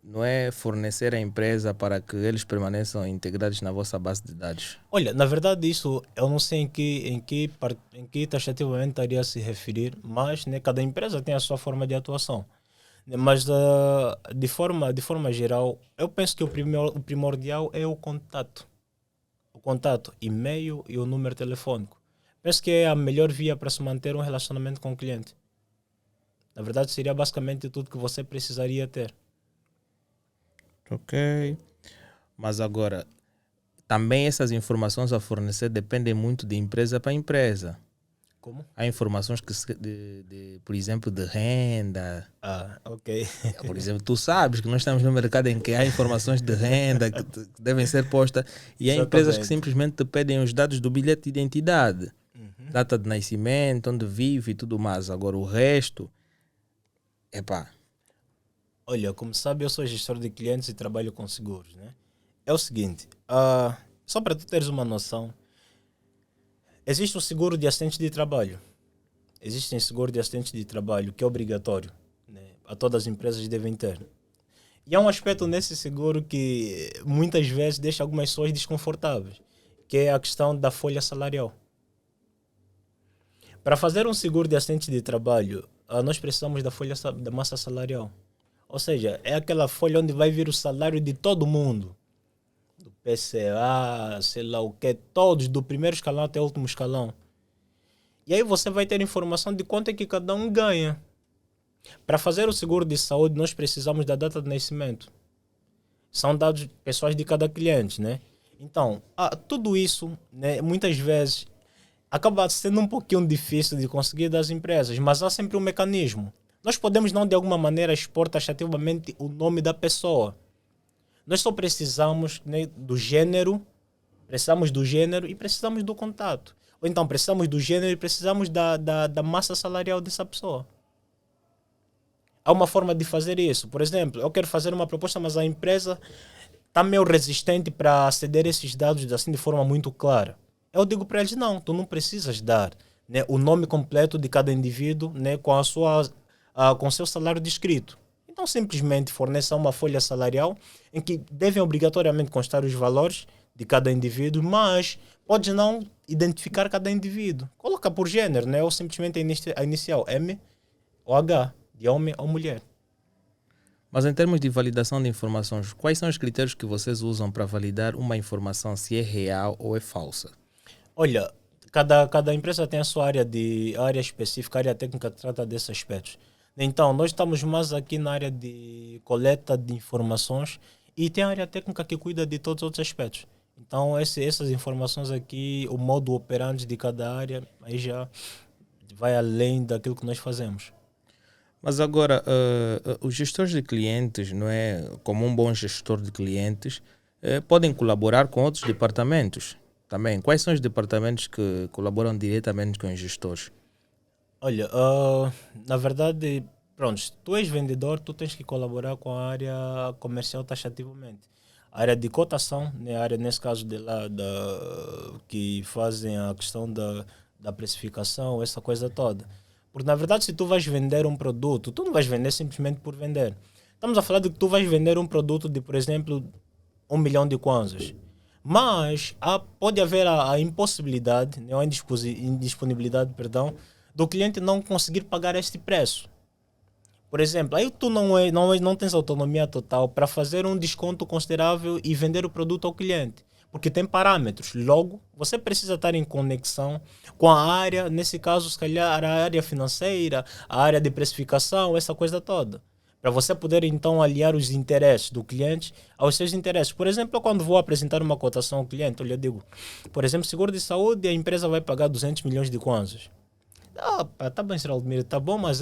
não é, fornecer à empresa para que eles permaneçam integrados na vossa base de dados? Olha, na verdade isso eu não sei em que taxativamente estaria a se referir, mas, né, cada empresa tem a sua forma de atuação. Mas de forma geral, eu penso que o primordial é o contato. O contato, e-mail e o número telefônico. Penso que é a melhor via para se manter um relacionamento com o cliente. Na verdade, seria basicamente tudo que você precisaria ter. Ok. Mas agora, também essas informações a fornecer dependem muito de empresa para empresa. Como? Há informações por exemplo, de renda. Ok. Por exemplo, tu sabes que nós estamos no mercado em que há informações de renda que devem ser postas e há empresas que Exatamente. simplesmente te pedem os dados do bilhete de identidade, Uhum. data de nascimento, onde vive e tudo mais. Agora o resto, epá, Olha, como sabe, eu sou gestor de clientes e trabalho com seguros, né? É o seguinte, só para tu teres uma noção, existe o seguro de acidente de trabalho. Existe um seguro de acidente de trabalho que é obrigatório, né? A todas as empresas devem ter. E há um aspecto nesse seguro que muitas vezes deixa algumas pessoas desconfortáveis, que é a questão da folha salarial. Para fazer um seguro de acidente de trabalho, nós precisamos da massa salarial. Ou seja, é aquela folha onde vai vir o salário de todo mundo. Do PCA, sei lá o que, todos, do primeiro escalão até o último escalão. E aí você vai ter informação de quanto é que cada um ganha. Para fazer o seguro de saúde, nós precisamos da data de nascimento. São dados pessoais de cada cliente, né? Então, tudo isso, né, muitas vezes acaba sendo um pouquinho difícil de conseguir das empresas, mas há sempre um mecanismo. Nós podemos não de alguma maneira expor taxativamente o nome da pessoa. Nós só precisamos, né, precisamos do gênero e precisamos do contato. Ou então precisamos do gênero e precisamos da massa salarial dessa pessoa. Há uma forma de fazer isso. Por exemplo, eu quero fazer uma proposta, mas a empresa está meio resistente para ceder esses dados assim de forma muito clara. Eu digo para eles, não, tu não precisas dar, né, o nome completo de cada indivíduo, né, com o seu salário descrito. Então simplesmente forneça uma folha salarial em que devem obrigatoriamente constar os valores de cada indivíduo, mas pode não identificar cada indivíduo. Coloca por gênero, né, ou simplesmente a inicial M ou H, de homem ou mulher. Mas em termos de validação de informações, quais são os critérios que vocês usam para validar uma informação se é real ou é falsa? Olha, cada empresa tem a sua área específica, área técnica que trata desses aspectos. Então, nós estamos mais aqui na área de coleta de informações e tem a área técnica que cuida de todos os outros aspectos. Então, essas informações aqui, o modo operante de cada área, aí já vai além daquilo que nós fazemos. Mas agora, os gestores de clientes, não é, como um bom gestor de clientes, podem colaborar com outros departamentos também. Quais são os departamentos que colaboram diretamente com os gestores? Olha, na verdade, pronto, se tu és vendedor, tu tens que colaborar com a área comercial taxativamente. A área de cotação, né, a área, nesse caso, de lá, que fazem a questão da precificação, essa coisa toda. Porque, na verdade, se tu vais vender um produto, tu não vais vender simplesmente por vender. Estamos a falar de que tu vais vender um produto de, por exemplo, 1 milhão de kwanzas. Mas pode haver a impossibilidade, né, ou a indisponibilidade, perdão, do cliente não conseguir pagar este preço. Por exemplo, aí tu não tens autonomia total para fazer um desconto considerável e vender o produto ao cliente. Porque tem parâmetros. Logo, você precisa estar em conexão com a área, nesse caso, se calhar, a área financeira, a área de precificação, essa coisa toda. Para você poder, então, aliar os interesses do cliente aos seus interesses. Por exemplo, quando vou apresentar uma cotação ao cliente, eu digo, por exemplo, seguro de saúde, a empresa vai pagar 200 milhões de kwanzas. Tá bem, Sr. Aldemir, tá bom, mas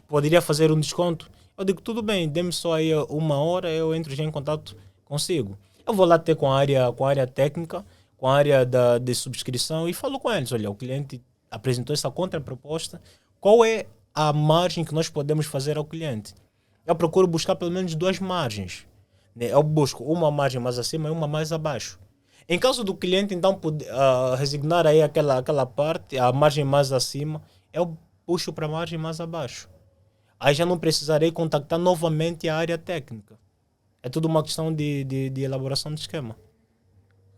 poderia fazer um desconto. Eu digo, tudo bem, dê-me só aí 1 hora, eu entro já em contato consigo. Eu vou lá ter com a área técnica, com a área de subscrição e falo com eles, olha, o cliente apresentou essa contraproposta, qual é a margem que nós podemos fazer ao cliente? Eu procuro buscar pelo menos 2 margens. Né? Eu busco uma margem mais acima e uma mais abaixo. Em caso do cliente, então, resignar aí aquela parte, a margem mais acima, eu puxo para a margem mais abaixo. Aí já não precisarei contactar novamente a área técnica. É tudo uma questão de elaboração de esquema.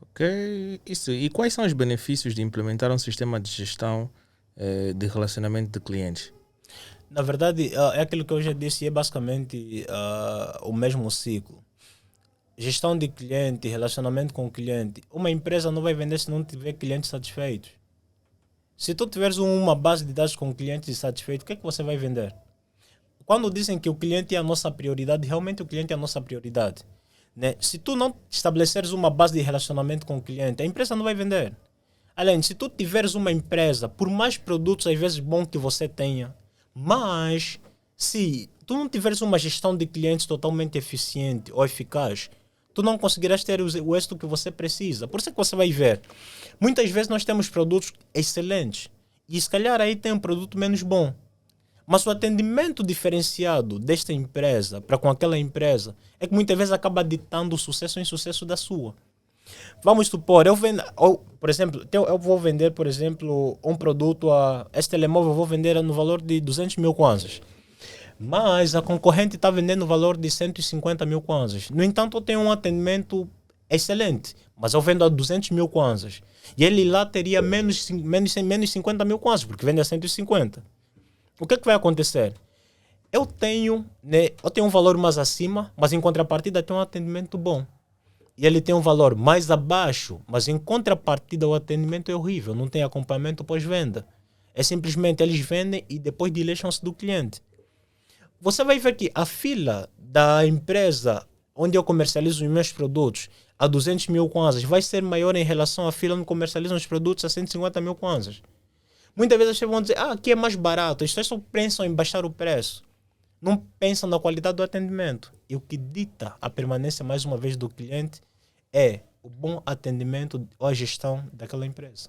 Ok, isso. E quais são os benefícios de implementar um sistema de gestão de relacionamento de clientes? Na verdade, é aquilo que eu já disse, é basicamente o mesmo ciclo. Gestão de cliente, relacionamento com o cliente. Uma empresa não vai vender se não tiver clientes satisfeitos. Se tu tiveres uma base de dados com clientes satisfeitos, o que é que você vai vender? Quando dizem que o cliente é a nossa prioridade, realmente o cliente é a nossa prioridade. Né? Se tu não estabeleceres uma base de relacionamento com o cliente, a empresa não vai vender. Além, se tu tiveres uma empresa, por mais produtos às vezes bom que você tenha, mas se tu não tiveres uma gestão de clientes totalmente eficiente ou eficaz, tu não conseguirás ter o êxito que você precisa. Por isso é que você vai ver. Muitas vezes nós temos produtos excelentes e se calhar aí tem um produto menos bom. Mas o atendimento diferenciado desta empresa para com aquela empresa é que muitas vezes acaba ditando o sucesso ou insucesso da sua. Vamos supor, por exemplo, eu vou vender, por exemplo, um produto, este telemóvel eu vou vender no valor de 200 mil kwanzas. Mas a concorrente está vendendo no valor de 150 mil kwanzas. No entanto, eu tenho um atendimento excelente, mas eu vendo a 200 mil kwanzas. E ele lá teria menos 50 mil kwanzas, porque vende a 150. O que é que vai acontecer? Eu tenho um valor mais acima, mas em contrapartida tenho um atendimento bom. E ele tem um valor mais abaixo, mas em contrapartida o atendimento é horrível, não tem acompanhamento pós-venda. É simplesmente eles vendem e depois desleixam-se do cliente. Você vai ver que a fila da empresa onde eu comercializo os meus produtos a 200 mil kwanzas vai ser maior em relação à fila onde comercializam os produtos a 150 mil kwanzas. Muitas vezes as pessoas vão dizer, aqui é mais barato, as pessoas só pensam em baixar o preço. Não pensam na qualidade do atendimento. E o que dita a permanência, mais uma vez, do cliente é o bom atendimento ou a gestão daquela empresa.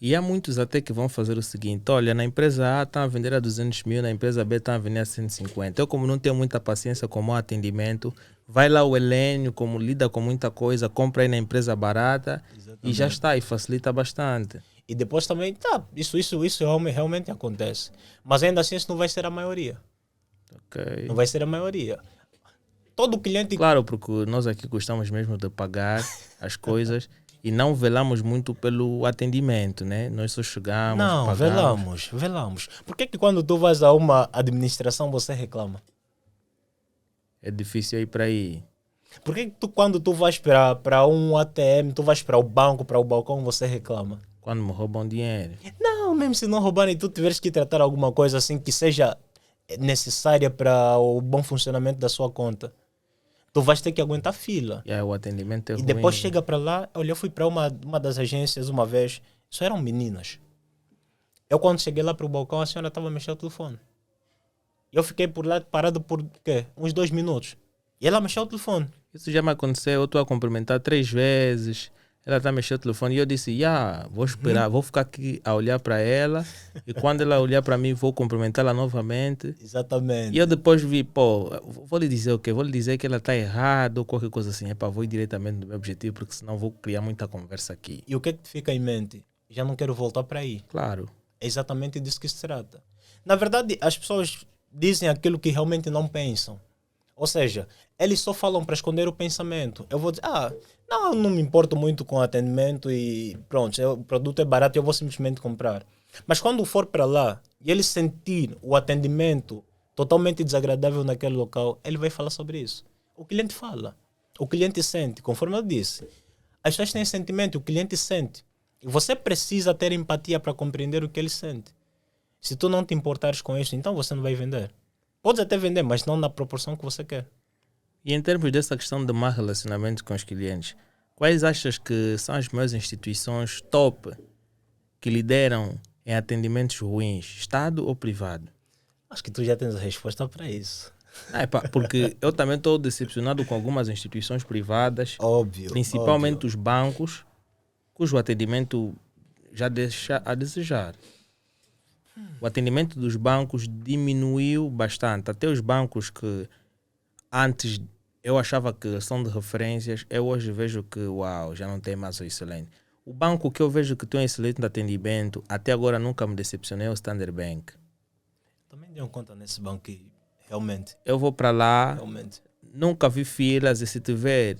E há muitos até que vão fazer o seguinte, olha, na empresa A está a vender a 200 mil, na empresa B está a vender a 150. Eu, como não tenho muita paciência com o meu atendimento, vai lá o Helênio, como lida com muita coisa, compra aí na empresa barata. Exatamente. E já está, e facilita bastante. E depois também, isso realmente acontece. Mas ainda assim isso não vai ser a maioria. Okay. Não vai ser a maioria. Todo cliente... Claro, porque nós aqui gostamos mesmo de pagar as coisas e não velamos muito pelo atendimento, né? Nós só chegamos, não, pagamos. velamos. Por que quando tu vais a uma administração você reclama? é difícil ir para aí. Por que tu, quando tu vais para um ATM, tu vais para o banco, para o balcão, você reclama? Quando me roubam dinheiro. Não, mesmo se não roubarem, tu tiveres que tratar alguma coisa assim que seja necessária para o bom funcionamento da sua conta, tu vais ter que aguentar fila. E aí o atendimento é E ruim. depois chega para lá, olha, eu fui para uma das agências uma vez, só eram meninas. Eu quando cheguei lá para o balcão, a senhora estava a mexer o telefone. Eu fiquei por lá parado por quê? Uns 2 minutos. E ela mexeu o telefone. Isso já me aconteceu, eu estou a cumprimentar 3 vezes, ela está a mexer o telefone e eu disse, vou esperar, vou ficar aqui a olhar para ela e quando ela olhar para mim vou cumprimentá-la novamente. Exatamente. E eu depois vi, vou lhe dizer o quê? Vou lhe dizer que ela está errada ou qualquer coisa assim. Vou ir diretamente no meu objetivo porque senão vou criar muita conversa aqui. E o que é que te fica em mente? Já não quero voltar para aí. Claro. É exatamente disso que se trata. Na verdade, as pessoas dizem aquilo que realmente não pensam. Ou seja, eles só falam para esconder o pensamento. Eu vou dizer, não, eu não me importo muito com o atendimento e pronto, o produto é barato, eu vou simplesmente comprar. Mas quando for para lá e ele sentir o atendimento totalmente desagradável naquele local, ele vai falar sobre isso. O cliente fala, o cliente sente, conforme eu disse. As pessoas têm sentimento, o cliente sente. E você precisa ter empatia para compreender o que ele sente. Se tu não te importares com isso, então você não vai vender. Podes até vender, mas não na proporção que você quer. E em termos dessa questão de mau relacionamento com os clientes, quais achas que são as maiores instituições top que lideram em atendimentos ruins, Estado ou privado? Acho que tu já tens a resposta para isso. Porque eu também estou decepcionado com algumas instituições privadas, Óbvio. principalmente óbvio. os bancos, cujo atendimento já deixa a desejar. O atendimento dos bancos diminuiu bastante. Até os bancos que antes eu achava que são de referências, eu hoje vejo que, já não tem mais o excelente. O banco que eu vejo que tem um excelente atendimento, até agora nunca me decepcionei, é o Standard Bank. Também dei conta nesse banco que realmente. Eu vou para lá, Realmente. nunca vi filas, e se tiver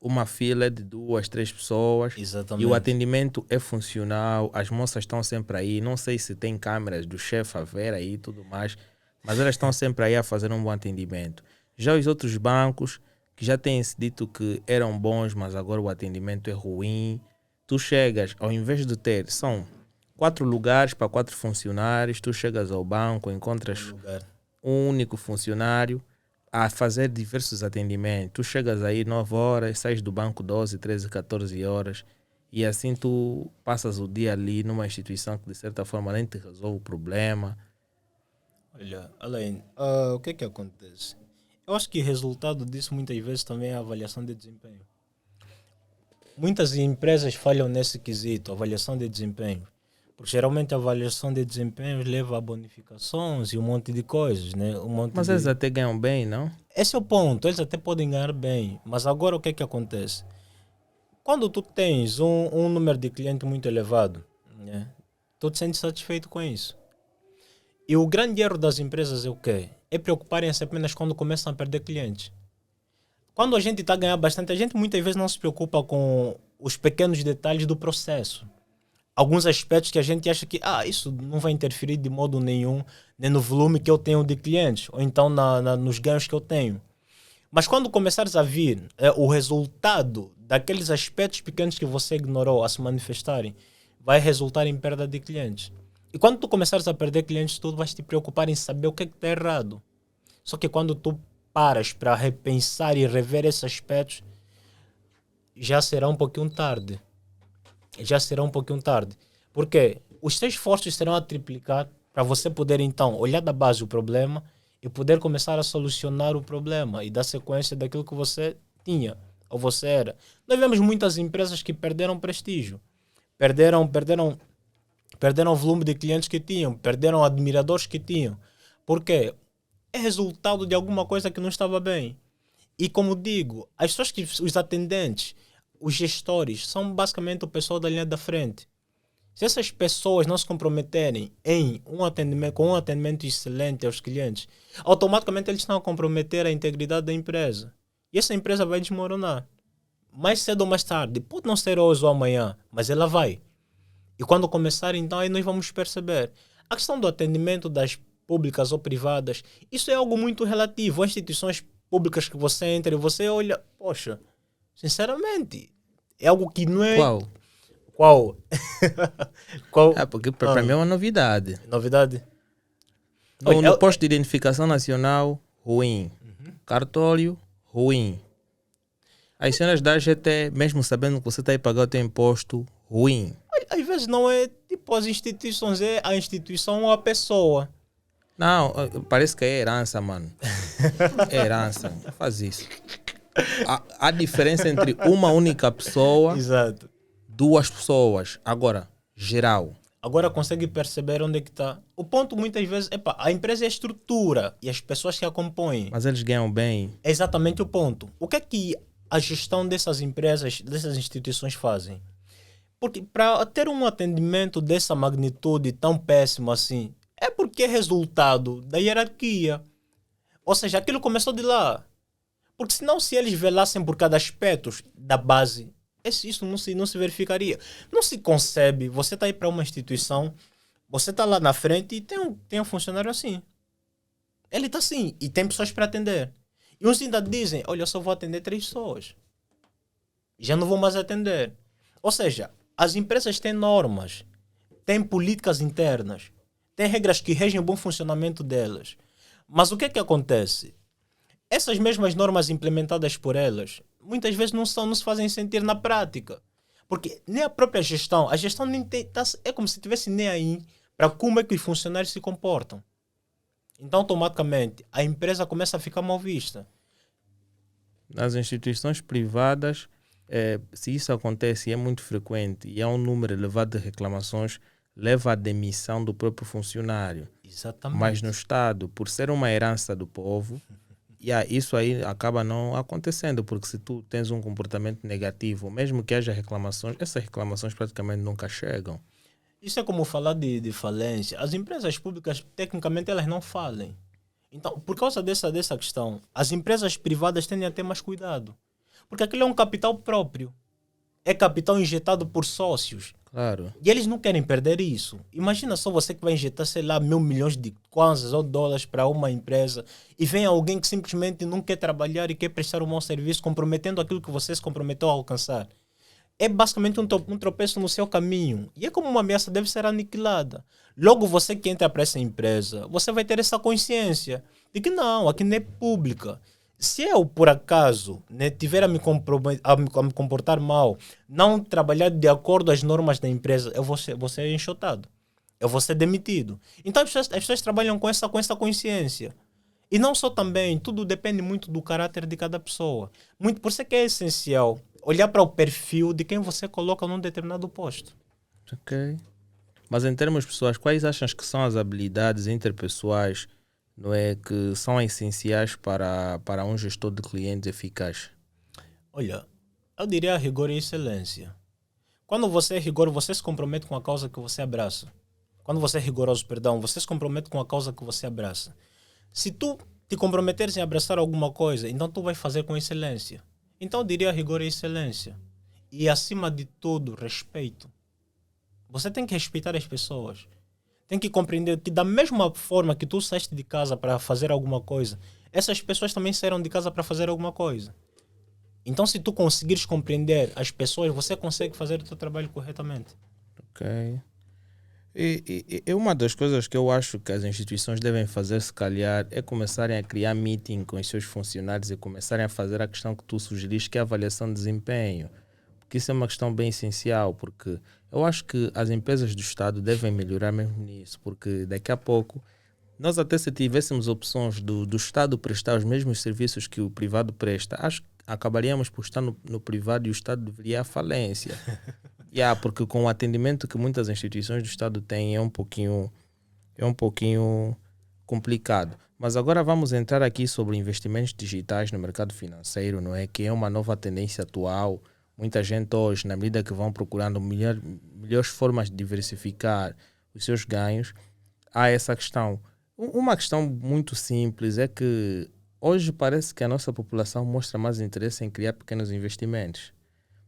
uma fila de 2, 3 pessoas, Exatamente. e o atendimento é funcional, as moças estão sempre aí, não sei se tem câmeras do chefe a ver aí e tudo mais, mas elas estão sempre aí a fazer um bom atendimento. Já os outros bancos, que já têm se dito que eram bons, mas agora o atendimento é ruim, tu chegas, ao invés de ter, são 4 lugares para 4 funcionários, tu chegas ao banco, encontras um único funcionário a fazer diversos atendimentos. Tu chegas aí 9 horas, sais do banco 12, 13, 14 horas e assim tu passas o dia ali numa instituição que de certa forma nem te resolve o problema. Olha, além, o que é que acontece? Eu acho que o resultado disso muitas vezes também é a avaliação de desempenho. Muitas empresas falham nesse quesito, avaliação de desempenho. Porque geralmente a avaliação de desempenho leva a bonificações e um monte de coisas, né? Mas eles até ganham bem, não? Esse é o ponto, eles até podem ganhar bem. Mas agora o que é que acontece? Quando tu tens um número de cliente muito elevado, né? Tu te sentes satisfeito com isso. E o grande erro das empresas é o quê? É preocuparem-se apenas quando começam a perder clientes. Quando a gente está a ganhar bastante, a gente muitas vezes não se preocupa com os pequenos detalhes do processo. Alguns aspectos que a gente acha que isso não vai interferir de modo nenhum, nem no volume que eu tenho de clientes, ou então nos ganhos que eu tenho. Mas quando começares a vir o resultado daqueles aspectos pequenos que você ignorou a se manifestarem, vai resultar em perda de clientes. E quando tu começares a perder clientes, tu vais te preocupar em saber o que está errado. Só que quando tu paras para repensar e rever esses aspectos, já será um pouquinho tarde. Porque os teus esforços serão a triplicar para você poder então olhar da base o problema e poder começar a solucionar o problema e dar sequência daquilo que você tinha ou você era. Nós vemos muitas empresas que perderam prestígio, perderam o volume de clientes que tinham, perderam admiradores que tinham. Por quê? É resultado de alguma coisa que não estava bem. E como digo, as pessoas os atendentes, os gestores, são basicamente o pessoal da linha da frente. Se essas pessoas não se comprometerem em com um atendimento excelente aos clientes, automaticamente eles estão a comprometer a integridade da empresa. E essa empresa vai desmoronar. Mais cedo ou mais tarde, pode não ser hoje ou amanhã, mas ela vai. E quando começar, então, aí nós vamos perceber. A questão do atendimento das públicas ou privadas, isso é algo muito relativo. Há instituições públicas que você entra e você olha, poxa, sinceramente, é algo que não é... Qual? Qual? Qual? Porque para mim é uma novidade. Novidade? No, Olha, no posto de identificação nacional, ruim. Cartório, ruim. As cenas da AGT, mesmo sabendo que você está aí pagar o teu imposto, ruim. às vezes não é tipo as instituições, é a instituição ou a pessoa. Não, parece que é herança, mano. É herança. Não faz isso. A diferença entre uma única pessoa, Exato. duas pessoas. Agora, geral. Agora consegue perceber onde é que está. O ponto muitas vezes, a empresa é a estrutura e as pessoas que a compõem. Mas eles ganham bem. É exatamente o ponto. O que é que a gestão dessas empresas, dessas instituições fazem? Porque para ter um atendimento dessa magnitude tão péssimo assim, é porque é resultado da hierarquia. Ou seja, aquilo começou de lá. Porque senão, se eles velassem por cada aspecto da base, isso não se verificaria. Não se concebe. Você está aí para uma instituição, você está lá na frente e tem um funcionário assim. Ele está assim e tem pessoas para atender. E uns ainda dizem, olha, eu só vou atender 3 pessoas. Já não vou mais atender. Ou seja, as empresas têm normas, têm políticas internas, têm regras que regem o bom funcionamento delas. Mas o que é que acontece? Essas mesmas normas implementadas por elas, muitas vezes não se fazem sentir na prática. Porque nem a própria gestão, a gestão nem tem, é como se tivesse nem aí para como é que os funcionários se comportam. Então, automaticamente, a empresa começa a ficar mal vista. Nas instituições privadas, se isso acontece e é muito frequente e há um número elevado de reclamações, leva à demissão do próprio funcionário. Exatamente. Mas no Estado, por ser uma herança do povo, isso aí acaba não acontecendo, porque se tu tens um comportamento negativo, mesmo que haja reclamações, essas reclamações praticamente nunca chegam. Isso é como falar de falência. As empresas públicas, tecnicamente, elas não falem. Então, por causa dessa questão, as empresas privadas tendem a ter mais cuidado. Porque aquilo é um capital próprio. É capital injetado por sócios. Claro. E eles não querem perder isso. Imagina só você que vai injetar, sei lá, 1.000 milhões de kwanzas ou dólares para uma empresa e vem alguém que simplesmente não quer trabalhar e quer prestar um bom serviço, comprometendo aquilo que você se comprometeu a alcançar. É basicamente um tropeço no seu caminho. E é como uma ameaça, deve ser aniquilada. Logo, você que entra para essa empresa, você vai ter essa consciência de que não, aqui não é pública. Se eu, por acaso, né, tiver a me comportar mal, não trabalhar de acordo às normas da empresa, eu vou ser enxotado. Eu vou ser demitido. Então, as pessoas trabalham com essa consciência. E não só também, tudo depende muito do caráter de cada pessoa. Muito, por isso é que é essencial olhar para o perfil de quem você coloca num determinado posto. Ok. Mas em termos pessoais, quais achas que são as habilidades interpessoais, não é, que são essenciais para um gestor de clientes eficaz? Olha, eu diria rigor e excelência. Quando você é rigor, você se compromete com a causa que você abraça. Quando você é rigoroso, perdão, você se compromete com a causa que você abraça. Se tu te comprometeres em abraçar alguma coisa, então tu vai fazer com excelência. Então eu diria rigor e excelência. E acima de tudo, respeito. Você tem que respeitar as pessoas. Tem que compreender que da mesma forma que tu saíste de casa para fazer alguma coisa, essas pessoas também saíram de casa para fazer alguma coisa. Então se tu conseguires compreender as pessoas, você consegue fazer o teu trabalho corretamente. Ok. E uma das coisas que eu acho que as instituições devem fazer, se calhar, é começarem a criar meeting com os seus funcionários e começarem a fazer a questão que tu sugeriste, que é a avaliação de desempenho. Porque isso é uma questão bem essencial, porque eu acho que as empresas do Estado devem melhorar mesmo nisso, porque daqui a pouco, nós até se tivéssemos opções do Estado prestar os mesmos serviços que o privado presta, acho que acabaríamos por estar no privado e o Estado deveria ir à falência. Porque com o atendimento que muitas instituições do Estado têm é um pouquinho complicado. Mas agora vamos entrar aqui sobre investimentos digitais no mercado financeiro, não é? Que é uma nova tendência atual. Muita gente hoje, na medida que vão procurando melhores formas de diversificar os seus ganhos, há essa questão. Uma questão muito simples é que hoje parece que a nossa população mostra mais interesse em criar pequenos investimentos.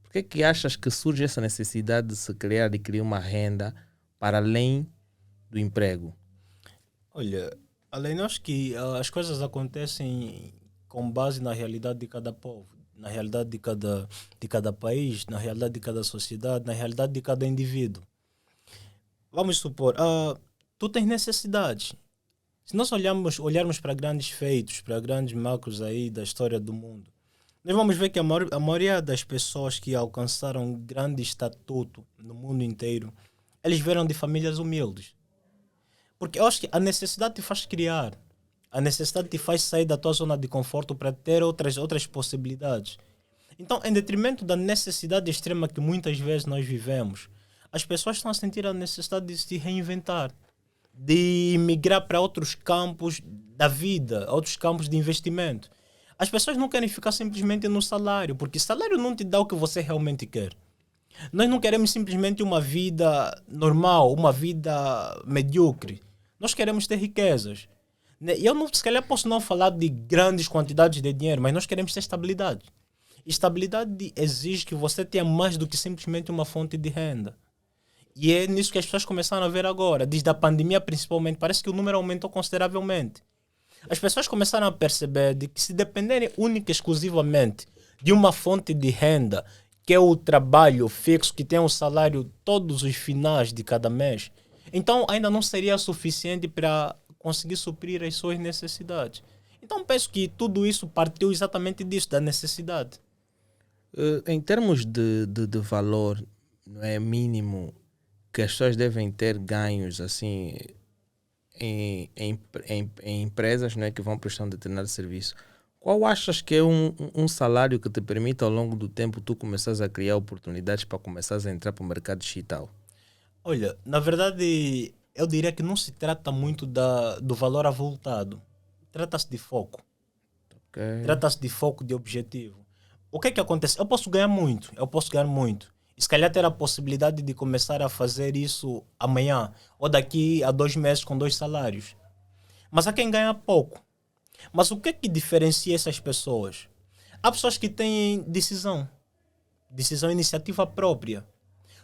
Por que achas que surge essa necessidade de se criar, adquirir uma renda para além do emprego? Olha, além de nós que as coisas acontecem com base na realidade de cada povo, na realidade de cada país, na realidade de cada sociedade, na realidade de cada indivíduo. Vamos supor, tu tens necessidades. Se nós olharmos para grandes feitos, para grandes marcos aí da história do mundo, nós vamos ver que a maioria das pessoas que alcançaram grande estatuto no mundo inteiro, eles vieram de famílias humildes. Porque eu acho que a necessidade te faz criar. A necessidade te faz sair da tua zona de conforto para ter outras possibilidades. Então, em detrimento da necessidade extrema que muitas vezes nós vivemos, as pessoas estão a sentir a necessidade de se reinventar, de migrar para outros campos da vida, outros campos de investimento. As pessoas não querem ficar simplesmente no salário, porque salário não te dá o que você realmente quer. Nós não queremos simplesmente uma vida normal, uma vida medíocre. Nós queremos ter riquezas. E eu, não, se calhar, posso não falar de grandes quantidades de dinheiro, mas nós queremos ter estabilidade. Estabilidade exige que você tenha mais do que simplesmente uma fonte de renda. E é nisso que as pessoas começaram a ver agora. Desde a pandemia, principalmente, parece que o número aumentou consideravelmente. As pessoas começaram a perceber de que se dependerem única e exclusivamente de uma fonte de renda, que é o trabalho fixo, que tem um salário todos os finais de cada mês, então ainda não seria suficiente para conseguir suprir as suas necessidades. Então penso que tudo isso partiu exatamente disso, da necessidade. Em termos de valor, não é mínimo que as pessoas devem ter ganhos assim em empresas, não é, que vão prestar um determinado serviço. Qual achas que é um salário que te permite ao longo do tempo tu começares a criar oportunidades para começares a entrar para o mercado digital? Olha, na verdade, eu diria que não se trata muito do valor avultado. Trata-se de foco. Okay. Trata-se de foco, de objetivo. O que é que acontece? Eu posso ganhar muito. E se calhar ter a possibilidade de começar a fazer isso amanhã ou daqui a 2 meses com 2 salários. Mas há quem ganha pouco. Mas o que é que diferencia essas pessoas? Há pessoas que têm decisão, iniciativa própria.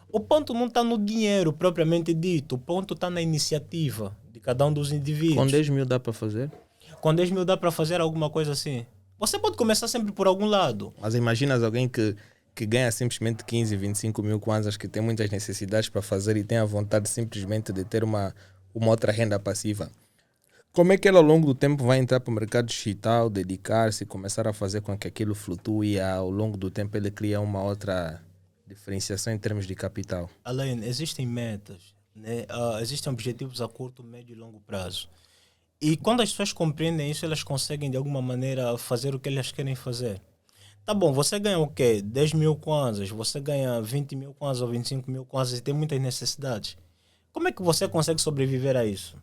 O ponto não está no dinheiro propriamente dito, o ponto está na iniciativa de cada um dos indivíduos. Com 10 mil dá para fazer? Com 10 mil dá para fazer alguma coisa assim. Você pode começar sempre por algum lado. Mas imaginas alguém que ganha simplesmente 15, 25 mil kwanzas, que tem muitas necessidades para fazer e tem a vontade simplesmente de ter uma outra renda passiva. Como é que ele ao longo do tempo vai entrar para o mercado digital, dedicar-se, começar a fazer com que aquilo flutue e ao longo do tempo ele cria uma outra diferenciação em termos de capital? Além, existem metas, né? Existem objetivos a curto, médio e longo prazo. E quando as pessoas compreendem isso, elas conseguem de alguma maneira fazer o que elas querem fazer. Tá bom, você ganha o quê? 10 mil kwanzas, você ganha 20 mil kwanzas ou 25 mil kwanzas e tem muitas necessidades. Como é que você consegue sobreviver a isso?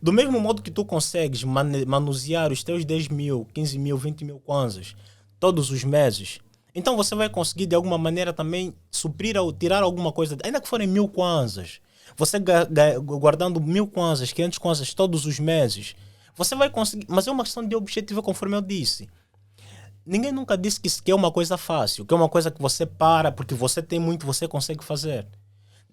Do mesmo modo que tu consegues manusear os teus 10 mil, 15 mil, 20 mil kwanzas todos os meses, então você vai conseguir de alguma maneira também suprir ou tirar alguma coisa, ainda que forem 1000 kwanzas. Você guardando 1000 kwanzas, 500 kwanzas todos os meses, você vai conseguir, mas é uma questão de objetivo, conforme eu disse. Ninguém nunca disse que é uma coisa fácil, que é uma coisa que você para, porque você tem muito, você consegue fazer.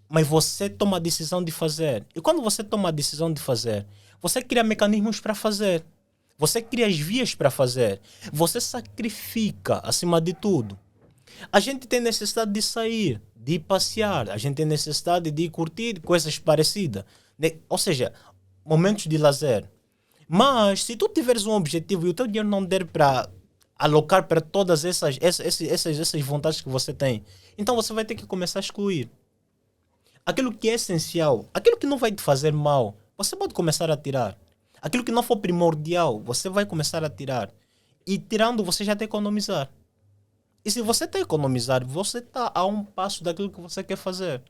Mas você toma a decisão de fazer. E quando você toma a decisão de fazer, você cria mecanismos para fazer. Você cria as vias para fazer. Você sacrifica, acima de tudo. A gente tem necessidade de sair, de ir passear. A gente tem necessidade de ir curtir coisas parecidas. Ou seja, momentos de lazer. Mas se tu tiveres um objetivo e o teu dinheiro não der para alocar para todas essas vontades que você tem, então você vai ter que começar a excluir. Aquilo que é essencial, aquilo que não vai te fazer mal, você pode começar a tirar. Aquilo que não for primordial, você vai começar a tirar. E tirando, você já está a economizar. E se você está a economizar, você está a um passo daquilo que você quer fazer.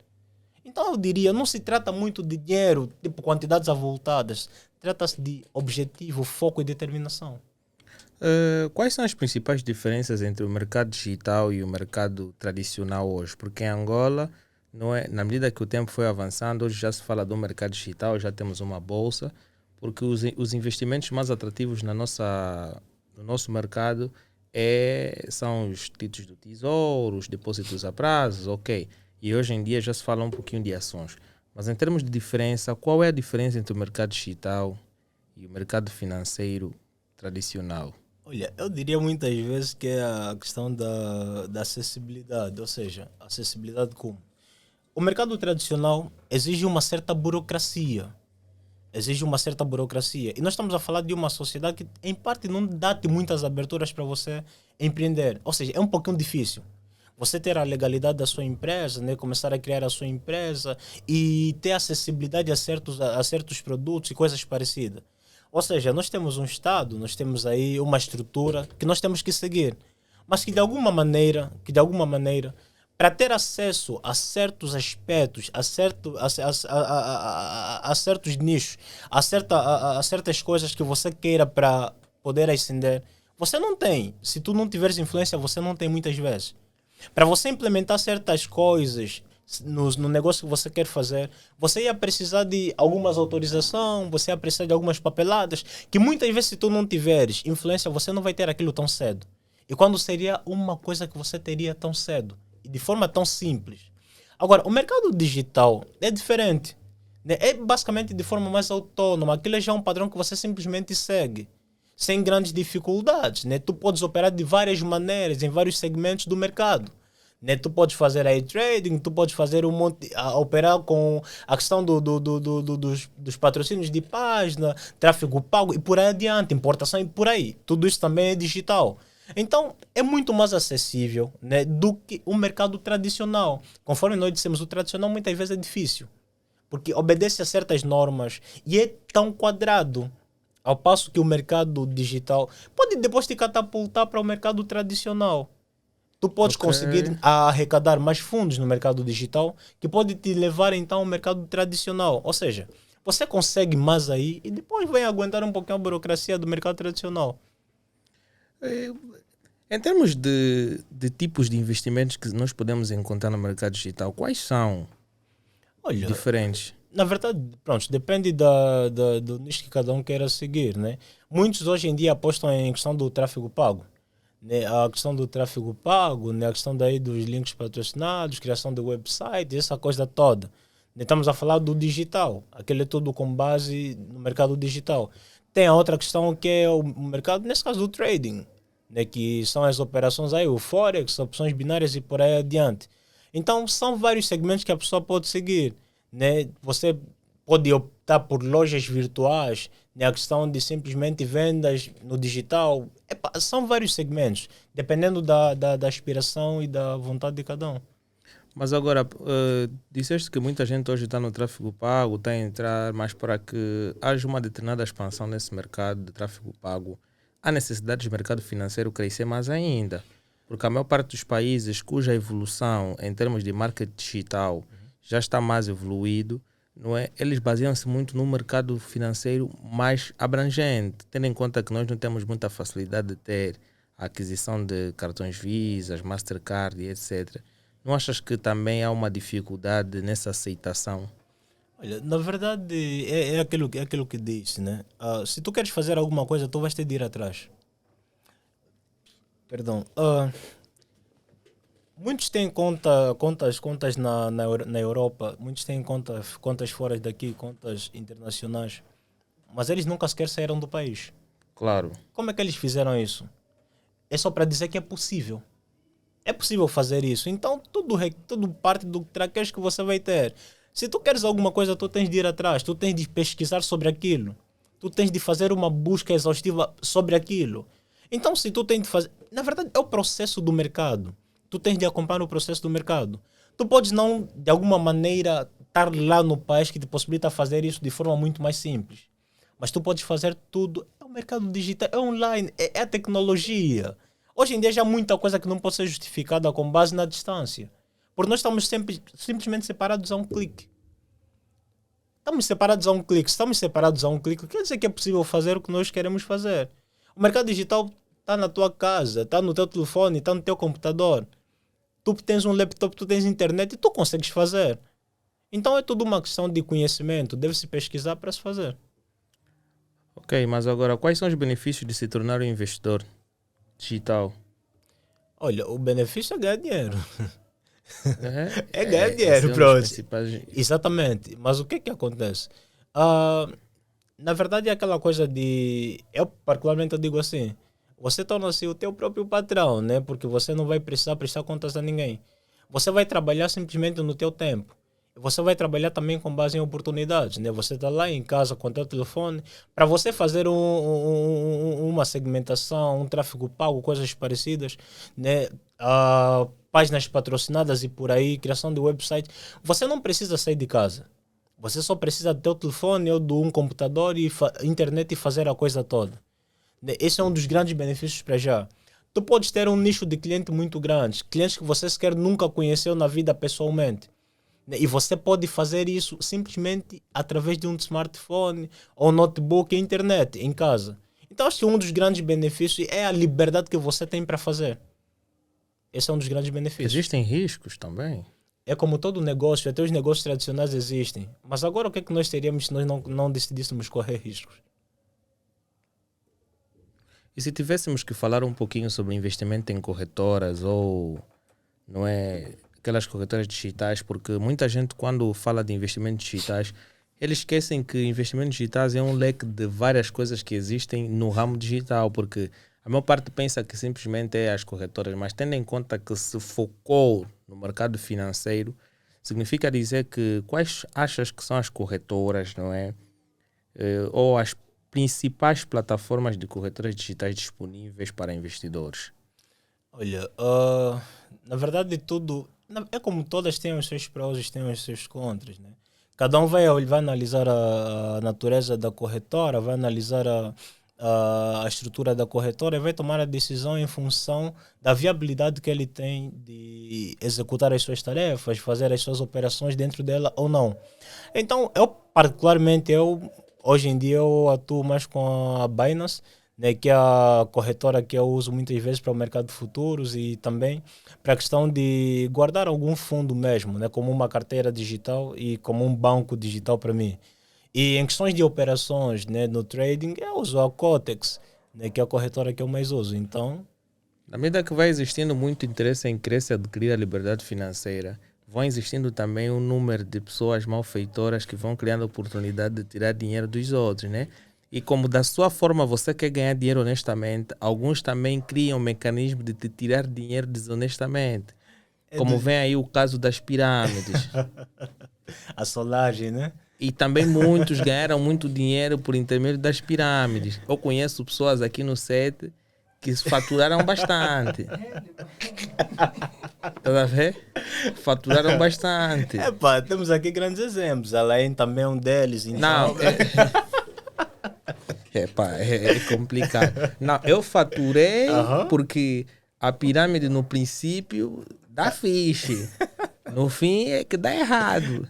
Então eu diria, não se trata muito de dinheiro, tipo quantidades avultadas. Trata-se de objetivo, foco e determinação. Quais são as principais diferenças entre o mercado digital e o mercado tradicional hoje? Porque em Angola, não é, na medida que o tempo foi avançando, hoje já se fala do mercado digital, já temos uma bolsa, porque os investimentos mais atrativos no nosso mercado são os títulos do tesouro, os depósitos a prazos, ok. E hoje em dia já se fala um pouquinho de ações. Mas em termos de diferença, qual é a diferença entre o mercado digital e o mercado financeiro tradicional? Olha, eu diria muitas vezes que é a questão da acessibilidade, ou seja, acessibilidade como? O mercado tradicional exige uma certa burocracia. Exige uma certa burocracia. E nós estamos a falar de uma sociedade que, em parte, não dá-te muitas aberturas para você empreender. Ou seja, é um pouquinho difícil. Você ter a legalidade da sua empresa, né? Começar a criar a sua empresa e ter acessibilidade a certos produtos e coisas parecidas. Ou seja, nós temos um Estado, nós temos aí uma estrutura que nós temos que seguir. Mas que de alguma maneira, para ter acesso a certos aspectos, a certos nichos, a certas coisas que você queira para poder ascender, você não tem. Se tu não tiveres influência, você não tem muitas vezes. Para você implementar certas coisas no negócio que você quer fazer, você ia precisar de algumas autorizações, você ia precisar de algumas papeladas, que muitas vezes se tu não tiveres influência, você não vai ter aquilo tão cedo. E quando seria uma coisa que você teria tão cedo, e de forma tão simples. Agora, o mercado digital é diferente. Né? É basicamente de forma mais autônoma. Aquilo já é um padrão que você simplesmente segue sem grandes dificuldades, né? Tu podes operar de várias maneiras em vários segmentos do mercado, né? Tu podes fazer aí trading, tu podes fazer um monte, operar com a questão dos patrocínios de página, tráfego pago e por aí adiante, importação e por aí. Tudo isso também é digital. Então, é muito mais acessível, né, do que o mercado tradicional. Conforme nós dissemos, o tradicional muitas vezes é difícil, porque obedece a certas normas e é tão quadrado. Ao passo que o mercado digital pode depois te catapultar para o mercado tradicional. Tu podes Ok. conseguir arrecadar mais fundos no mercado digital, que pode te levar então ao mercado tradicional. Ou seja, você consegue mais aí e depois vem aguentar um pouquinho a burocracia do mercado tradicional. Eh, Em termos de tipos de investimentos que nós podemos encontrar no mercado digital, quais são Olha, diferentes? na verdade, pronto, depende do nicho que cada um queira seguir, né? Muitos hoje em dia apostam em questão do tráfego pago, né? A questão do tráfego pago, né? A questão daí dos links patrocinados, criação de website, essa coisa toda. Né? Estamos a falar do digital, aquele é tudo com base no mercado digital. Tem a outra questão que é o mercado, nesse caso, do trading, né? Que são as operações aí, o Forex, opções binárias e por aí adiante. Então, são vários segmentos que a pessoa pode seguir, né? Você pode optar por lojas virtuais, né? A questão de simplesmente vendas no digital. Epa, são vários segmentos, dependendo da aspiração e da vontade de cada um. Mas agora, disseste que muita gente hoje está no tráfego pago, está a entrar, mas para que haja uma determinada expansão nesse mercado de tráfego pago, há necessidade do mercado financeiro crescer mais ainda. Porque a maior parte dos países cuja evolução em termos de marketing digital já está mais evoluído, não é? Eles baseiam-se muito no mercado financeiro mais abrangente, tendo em conta que nós não temos muita facilidade de ter a aquisição de cartões Visa, Mastercard e etc. Não achas que também há uma dificuldade nessa aceitação? Olha, na verdade, é aquilo que disse, né? Se tu queres fazer alguma coisa, tu vais ter de ir atrás. Perdão. Muitos têm contas na Europa, muitos têm contas fora daqui, contas internacionais, mas eles nunca sequer saíram do país. Claro. Como é que eles fizeram isso? É só para dizer que é possível. É possível fazer isso. Então, tudo parte do traquejo que você vai ter. Se tu queres alguma coisa, tu tens de ir atrás, tu tens de pesquisar sobre aquilo, tu tens de fazer uma busca exaustiva sobre aquilo. Então, se tu tens de fazer. Na verdade, é o processo do mercado. Tu tens de acompanhar o processo do mercado. Tu podes não, de alguma maneira, estar lá no país que te possibilita fazer isso de forma muito mais simples. Mas tu podes fazer tudo. É o mercado digital, é online, é a tecnologia. Hoje em dia já há muita coisa que não pode ser justificada com base na distância. Porque nós estamos simplesmente separados a um clique. Estamos separados a um clique. Se estamos separados a um clique, quer dizer que é possível fazer o que nós queremos fazer. O mercado digital está na tua casa, está no teu telefone, está no teu computador. Tu tens um laptop, tu tens internet e tu consegues fazer. Então é tudo uma questão de conhecimento. Deve-se pesquisar para se fazer. Ok, mas agora, quais são os benefícios de se tornar um investidor digital? Olha, o benefício é ganhar dinheiro. É ganhar Esse dinheiro, é um dos pronto. principais. Exatamente. Mas o que é que acontece? Ah, na verdade é aquela coisa de... Eu particularmente eu digo assim. você torna-se o teu próprio patrão, né? Porque você não vai precisar prestar contas a ninguém. Você vai trabalhar simplesmente no teu tempo. Você vai trabalhar também com base em oportunidades, né? Você está lá em casa com o teu telefone. Para você fazer uma segmentação, um tráfego pago, coisas parecidas, né? Páginas patrocinadas e por aí, criação de website. Você não precisa sair de casa. Você só precisa do teu telefone ou de um computador e internet e fazer a coisa toda. Esse é um dos grandes benefícios para já. Tu podes ter um nicho de cliente muito grande, clientes que você sequer nunca conheceu na vida pessoalmente. E você pode fazer isso simplesmente através de um smartphone ou notebook e internet em casa. Então acho que um dos grandes benefícios é a liberdade que você tem para fazer. Esse é um dos grandes benefícios. Existem riscos também? É como todo negócio, até os negócios tradicionais existem. Mas agora o que é que nós teríamos se nós não decidíssemos correr riscos? E se tivéssemos que falar um pouquinho sobre investimento em corretoras ou não é aquelas corretoras digitais, porque muita gente quando fala de investimentos digitais, eles esquecem que investimentos digitais é um leque de várias coisas que existem no ramo digital, porque a maior parte pensa que simplesmente é as corretoras, mas tendo em conta que se focou no mercado financeiro, significa dizer que quais achas que são as corretoras, não é? Ou as principais plataformas de corretoras digitais disponíveis para investidores? Olha, na verdade tudo, é como todas têm os seus prós e têm os seus contras, né? Cada um vai analisar a natureza da corretora, vai analisar a estrutura da corretora e vai tomar a decisão em função da viabilidade que ele tem de executar as suas tarefas, fazer as suas operações dentro dela ou não. Então, hoje em dia, eu atuo mais com a Binance, né, que é a corretora que eu uso muitas vezes para o mercado de futuros e também para a questão de guardar algum fundo mesmo, né, como uma carteira digital e como um banco digital para mim. E em questões de operações, né, no trading, eu uso a Cotex, né, que é a corretora que eu mais uso. Então, Na medida que vai existindo muito interesse em crescer e adquirir a liberdade financeira, vão existindo também um número de pessoas malfeitoras que vão criando a oportunidade de tirar dinheiro dos outros, né? E como da sua forma você quer ganhar dinheiro honestamente, alguns também criam um mecanismo de te tirar dinheiro desonestamente. Como vem aí o caso das pirâmides. a solagem, né? E também muitos ganharam muito dinheiro por intermédio das pirâmides. Eu conheço pessoas aqui no set que faturaram bastante. Tá a ver? Faturaram bastante. Epá, temos aqui grandes exemplos. Além também é um deles. Então... Não, é complicado. Não, eu faturei porque a pirâmide no princípio dá fixe. No fim é que dá errado.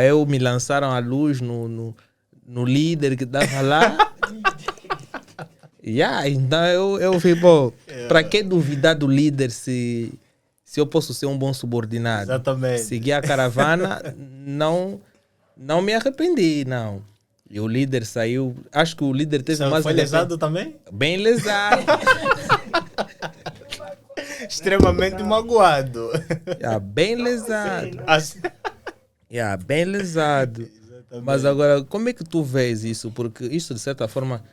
Eu me lançaram a luz no líder que estava lá. Então eu vi, para que duvidar do líder se eu posso ser um bom subordinado? Exatamente. Seguir a caravana, não me arrependi, não. E o líder saiu, acho que o líder teve mais... Foi lesado também? Bem lesado. Extremamente magoado. Bem lesado. Assim. Bem lesado. Exatamente. Mas agora, como é que tu vês isso? Porque isso, de certa forma,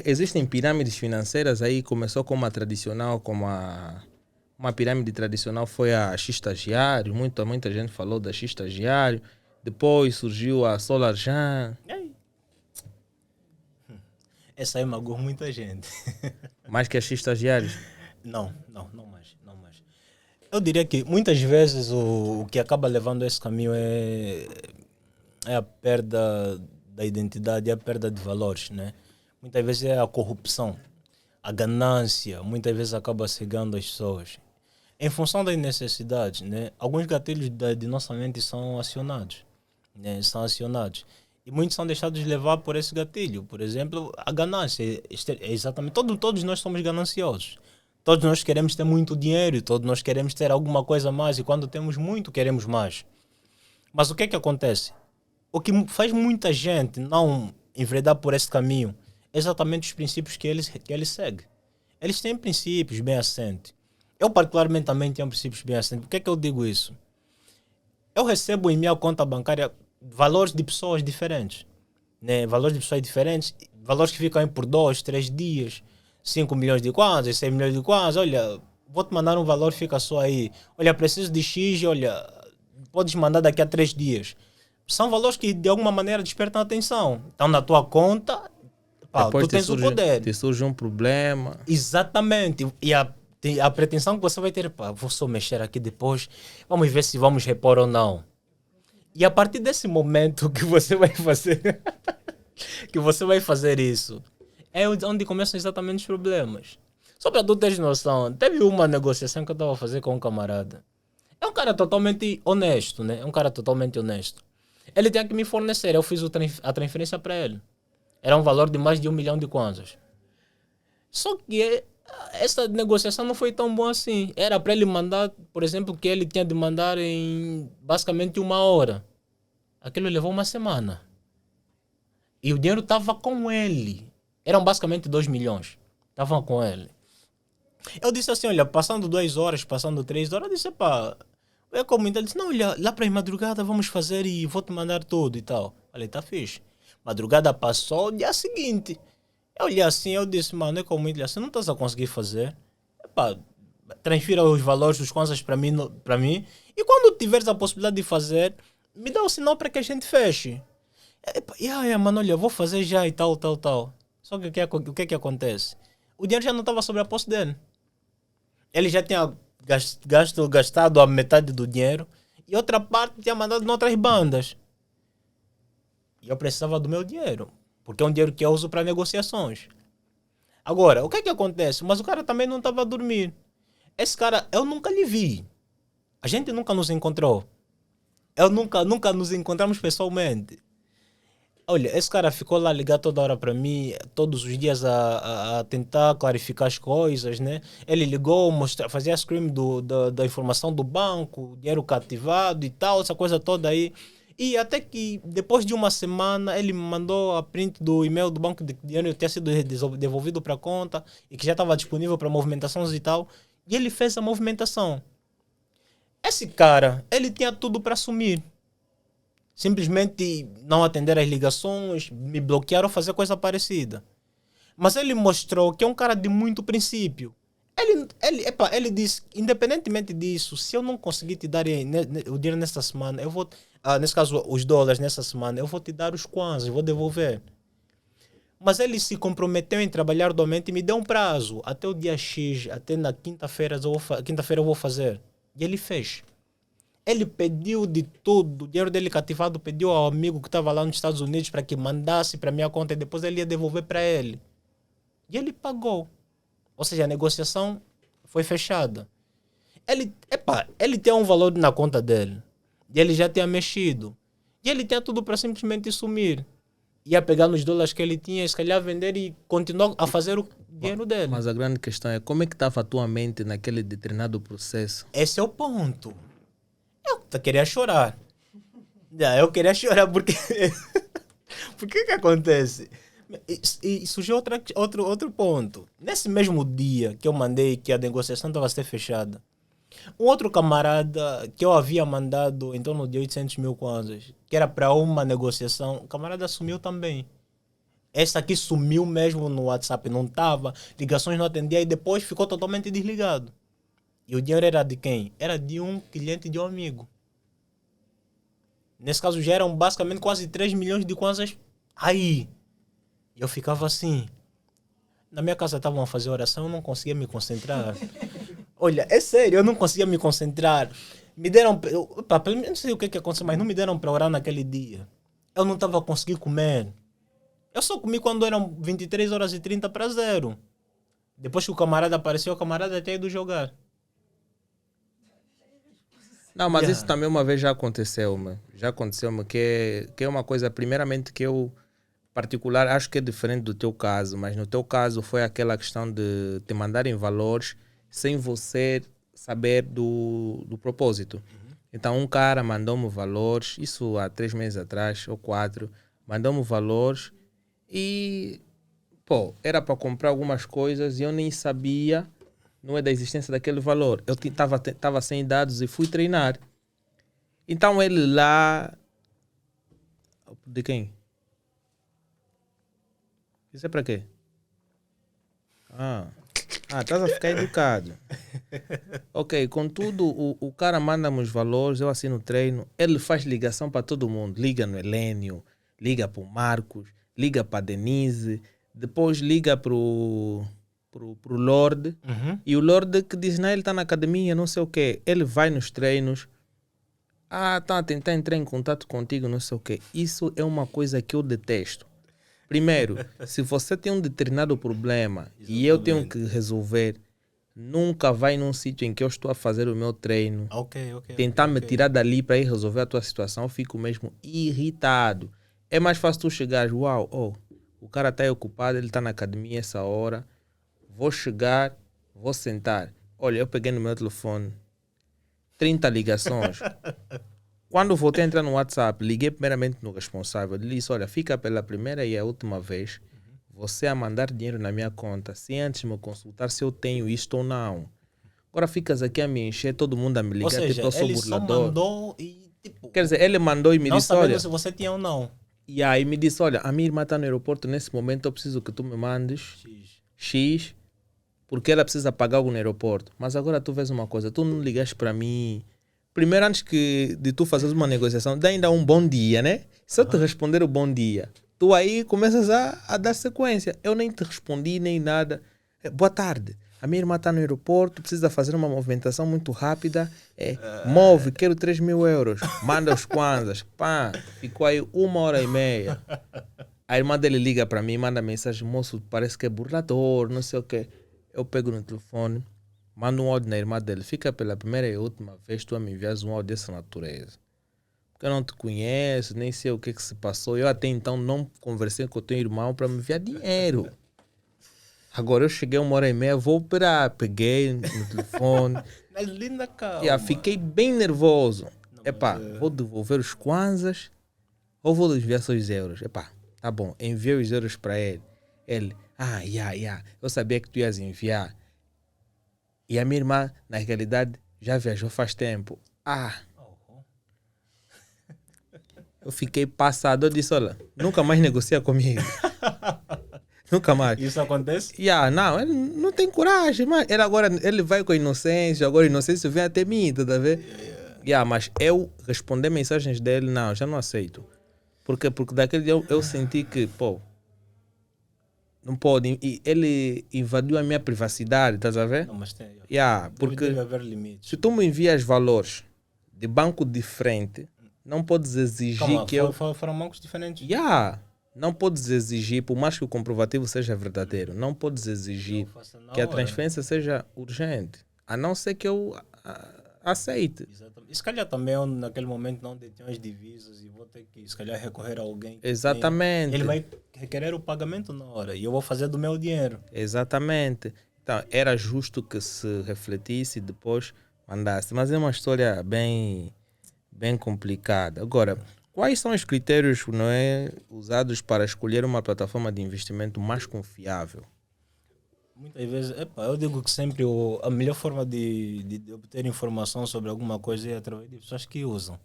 existem pirâmides financeiras aí, começou como uma tradicional, uma pirâmide tradicional foi a X-Estagiário, muita gente falou da X-Estagiário, depois surgiu a SolarJan. Essa aí magoou muita gente. Mais que a X-Estagiários? Não mais. Eu diria que muitas vezes o que acaba levando a esse caminho é a perda da identidade, é a perda de valores, né? Muitas vezes é a corrupção, a ganância, muitas vezes acaba cegando as pessoas. Em função das necessidades, né? Alguns gatilhos de nossa mente são acionados, né? E muitos são deixados levar por esse gatilho. Por exemplo, a ganância. É exatamente. Todos nós somos gananciosos. Todos nós queremos ter muito dinheiro, todos nós queremos ter alguma coisa a mais. E quando temos muito, queremos mais. Mas o que é que acontece? O que faz muita gente não enveredar por esse caminho é exatamente os princípios que eles seguem. Eles têm princípios bem assentes. Eu, particularmente, também tenho princípios bem assentes. Por que é que eu digo isso? Eu recebo em minha conta bancária valores de pessoas diferentes, né? Valores de pessoas diferentes, valores que ficam aí por 2, 3 dias, 5 milhões de kwanzas, 6 milhões de kwanzas, olha, vou-te mandar um valor, fica só aí. Olha, preciso de X, olha, podes mandar daqui a 3 dias. São valores que de alguma maneira despertam atenção. Estão na tua conta, pá, Depois tu tens o poder. te surge um problema. Exatamente. E a pretensão que você vai ter, pá, vou só mexer aqui depois, vamos ver se vamos repor ou não. E a partir desse momento que você vai fazer, que você vai fazer isso, é onde começam exatamente os problemas. Só para tu teres noção, teve uma negociação que eu estava a fazer com um camarada. É um cara totalmente honesto, né? É um cara totalmente honesto. Ele tinha que me fornecer, eu fiz a transferência para ele. Era um valor de mais de 1 milhão de kwanzas. Só que essa negociação não foi tão boa assim. Era para ele mandar, por exemplo, que ele tinha de mandar em basicamente 1 hora. Aquilo levou uma semana. E o dinheiro estava com ele. Eram basicamente 2 milhões. Estavam com ele. Eu disse assim, olha, passando 2 horas, passando 3 horas, eu disse, pá, eu comentei, ele disse, não, olha, lá para a madrugada vamos fazer e vou-te mandar tudo e tal. Falei, tá fixe. Madrugada passou, dia seguinte. Eu olhei assim, eu disse, mano, é como ele assim, não estás a conseguir fazer. Epá, transfira os valores dos kwanzas para mim, para mim. E quando tiveres a possibilidade de fazer, me dá o sinal para que a gente feche. Epá, mano, olha, vou fazer já e tal, tal, tal. Só que o que é que acontece? O dinheiro já não estava sobre a posse dele. Ele já tinha gastado a metade do dinheiro e outra parte tinha mandado em outras bandas. E eu precisava do meu dinheiro, porque é um dinheiro que eu uso para negociações. Agora, o que é que acontece? Mas o cara também não estava a dormir. Esse cara, eu nunca lhe vi. A gente nunca nos encontrou. Nunca nos encontramos pessoalmente. Olha, esse cara ficou lá ligado toda hora para mim, todos os dias a tentar clarificar as coisas, né? Ele ligou, fazia screen da informação do banco, dinheiro cativado e tal, essa coisa toda aí. E até que depois de uma semana ele me mandou a print do e-mail do banco de que o dinheiro tinha sido devolvido para a conta e que já estava disponível para movimentações e tal. E ele fez a movimentação. Esse cara, ele tinha tudo para sumir. Simplesmente não atender as ligações, me bloquear ou fazer coisa parecida. Mas ele mostrou que é um cara de muito princípio. Ele disse, independentemente disso, se eu não conseguir te dar o dinheiro nesta semana, eu vou, nesse caso os dólares nessa semana, eu vou te dar os kwanzas, vou devolver. Mas ele se comprometeu em trabalhar arduamente e me deu um prazo, até o dia X, até na quinta-feira eu vou fazer. E ele fez. Ele pediu de tudo, o dinheiro dele cativado, pediu ao amigo que estava lá nos Estados Unidos para que mandasse para minha conta e depois ele ia devolver para ele. E ele pagou. Ou seja, a negociação foi fechada. Ele tem um valor na conta dele. E ele já tinha mexido. E ele tinha tudo para simplesmente sumir. Ia pegar nos dólares que ele tinha, se calhar vender e continuar a fazer o dinheiro dele. Mas a grande questão é como é que estava a tua mente naquele determinado processo? Esse é o ponto. Eu queria chorar. Eu queria chorar porque... Porque que acontece? E surgiu outro ponto. Nesse mesmo dia que eu mandei que a negociação estava a ser fechada, um outro camarada que eu havia mandado em torno de 800 mil kwanzas, que era para uma negociação, o camarada sumiu também. Esse aqui sumiu mesmo no WhatsApp, não estava, ligações não atendia e depois ficou totalmente desligado. E o dinheiro era de quem? Era de um cliente de um amigo. Nesse caso já eram basicamente quase 3 milhões de kwanzas aí. E eu ficava assim. Na minha casa estavam a fazer oração, eu não conseguia me concentrar. Olha, é sério, eu não conseguia me concentrar. Me deram... Eu não sei o que aconteceu, mas não me deram para orar naquele dia. Eu não estava a conseguir comer. Eu só comi quando eram 23 horas e 30 para 0. Depois que o camarada apareceu, o camarada tinha ido jogar. Não, mas isso também uma vez já aconteceu-me. Que é uma coisa, primeiramente, que eu, particular, acho que é diferente do teu caso, mas no teu caso foi aquela questão de te mandarem valores sem você saber do propósito. Então, um cara mandou-me valores, isso há 3 meses atrás, ou 4, mandou-me valores e, pô, era para comprar algumas coisas e eu nem sabia, não é da existência daquele valor. Eu estava sem dados e fui treinar. Então ele lá... De quem? Isso é para quê? Estás a ficar educado. Ok, contudo, o cara manda-me os valores, eu assino o treino, ele faz ligação para todo mundo. Liga no Helênio, liga para o Marcos, liga para a Denise, depois liga para o Lorde. E o Lorde que diz, não, ele está na academia, não sei o quê. Ele vai nos treinos. Tá a tentar entrar em contato contigo, não sei o quê. Isso é uma coisa que eu detesto. Primeiro, se você tem um determinado problema e eu tenho que resolver, nunca vai num sítio em que eu estou a fazer o meu treino, tentar me tirar dali para ir resolver a tua situação, eu fico mesmo irritado. É mais fácil tu chegares, o cara está ocupado, ele está na academia essa hora, vou chegar, vou sentar. Olha, eu peguei no meu telefone 30 ligações. Quando voltei a entrar no WhatsApp, liguei primeiramente no responsável. Ele disse, olha, fica pela primeira e a última vez você a mandar dinheiro na minha conta, sem antes me consultar se eu tenho isto ou não. Agora ficas aqui a me encher, todo mundo a me ligar, ou seja, tipo, eu sou ele burlador. Só mandou e, tipo, quer dizer, ele mandou e me não disse, sabendo olha... se você tinha ou não. E aí me disse, olha, a minha irmã está no aeroporto nesse momento, eu preciso que tu me mandes X, porque ela precisa pagar algo no aeroporto. Mas agora tu vês uma coisa, tu não ligaste para mim... Primeiro, antes de tu fazeres uma negociação, dá ainda um bom dia, né? Se eu te responder o bom dia, tu aí começas a dar sequência. Eu nem te respondi, nem nada. Boa tarde. A minha irmã está no aeroporto, precisa fazer uma movimentação muito rápida. Move, quero 3.000 euros. Manda os kwanzas. Pá, ficou aí 1h30. A irmã dele liga para mim, manda mensagem, moço, parece que é burlador, não sei o quê. Eu pego no telefone, mando um áudio na irmã dele. Fica pela primeira e última vez tu a me envias um áudio dessa natureza. Porque eu não te conheço, nem sei o que se passou. Eu até então não conversei com o teu irmão para me enviar dinheiro. Agora eu cheguei 1h30, vou operar. Peguei no telefone. Mas linda calma. Fiquei bem nervoso. Vou devolver os kwanzas ou vou enviar só os euros? Tá bom, enviei os euros para ele. Ele, eu sabia que tu ias enviar. E a minha irmã, na realidade, já viajou faz tempo. Eu fiquei passado, eu disse, olha, nunca mais negocia comigo. Nunca mais. Isso acontece? Não, ele não tem coragem, mas ele vai com a inocência, agora a inocência vem até mim, tá vendo? Mas eu responder mensagens dele, não, já não aceito. Porque daquele dia eu senti que, não pode. E ele invadiu a minha privacidade, estás a ver? Não, mas tem. Porque deve haver limites. Se tu me envias valores de banco diferente, não podes exigir que eu... Foram bancos diferentes. Não podes exigir, por mais que o comprovativo seja verdadeiro, não podes exigir que a transferência seja urgente. A não ser que eu aceite. Exatamente. E se calhar também eu, naquele momento, não detenho as divisas e vou ter que, se calhar, recorrer a alguém. Exatamente. Ele vai requerer o pagamento na hora e eu vou fazer do meu dinheiro. Exatamente. Então, era justo que se refletisse e depois mandasse. Mas é uma história bem complicada. Agora, quais são os critérios, usados para escolher uma plataforma de investimento mais confiável? Muitas vezes, eu digo que sempre a melhor forma de obter informação sobre alguma coisa é através de pessoas que usam,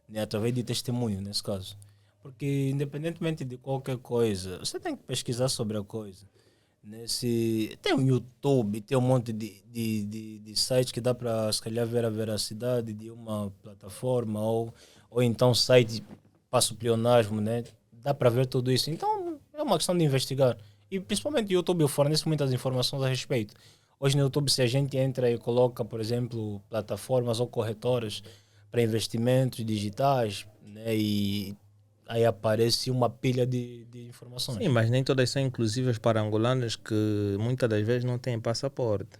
né? Através de testemunho, nesse caso. Porque, independentemente de qualquer coisa, você tem que pesquisar sobre a coisa. Tem o YouTube, tem um monte de sites que dá para, se calhar, ver a veracidade de uma plataforma ou então site para suplionagem, né? Dá para ver tudo isso. Então, é uma questão de investigar. E principalmente o YouTube fornece muitas informações a respeito. Hoje no YouTube, se a gente entra e coloca, por exemplo, plataformas ou corretoras para investimentos digitais, né? E aí aparece uma pilha de informações. Sim, mas nem todas são inclusivas para angolanos que muitas das vezes não têm passaporte.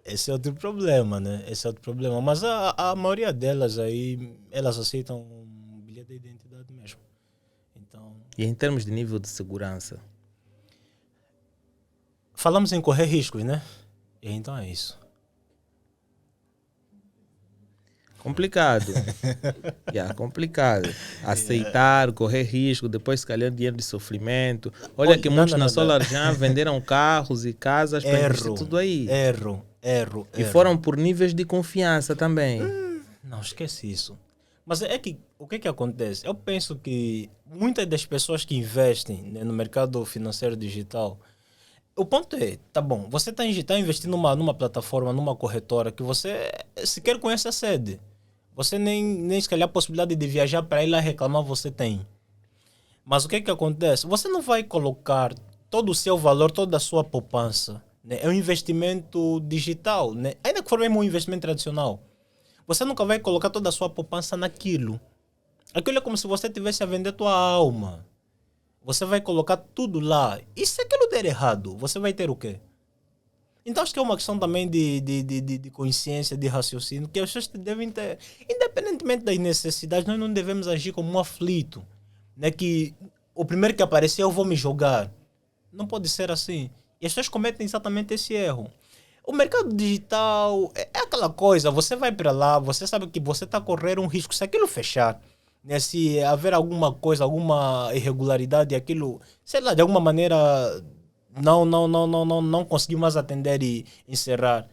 Esse é outro problema, né? Mas a maioria delas aí, elas aceitam um bilhete de identidade mesmo. Então... E em termos de nível de segurança? Falamos em correr riscos, né? E então é isso. Complicado. Complicado. Aceitar, correr risco, depois se calhar dinheiro de sofrimento. Olha que muitos na Solarjan venderam carros e casas para investir tudo aí. Erro. E foram por níveis de confiança também. Não, esquece isso. Mas é que, o que acontece? Eu penso que muitas das pessoas que investem, né, no mercado financeiro digital, O ponto é, tá bom, você está investindo numa plataforma, numa corretora que você sequer conhece a sede. Você nem se calhar a possibilidade de viajar para ir lá reclamar você tem. Mas o que é que acontece? Você não vai colocar todo o seu valor, toda a sua poupança. Né? É um investimento digital. Né? Ainda que for mesmo um investimento tradicional. Você nunca vai colocar toda a sua poupança naquilo. Aquilo é como se você tivesse a vender tua alma. Você vai colocar tudo lá. E se aquilo der errado, você vai ter o quê? Então acho que é uma questão também de consciência, de raciocínio, que as pessoas devem ter. Independentemente das necessidades, nós não devemos agir como um aflito. Né? Que o primeiro que aparecer eu vou me jogar. Não pode ser assim. E as pessoas cometem exatamente esse erro. O mercado digital é aquela coisa, você vai para lá, você sabe que você está a correr um risco. Se aquilo fechar, né, se haver alguma coisa, alguma irregularidade, aquilo, sei lá, de alguma maneira não conseguir mais atender e encerrar,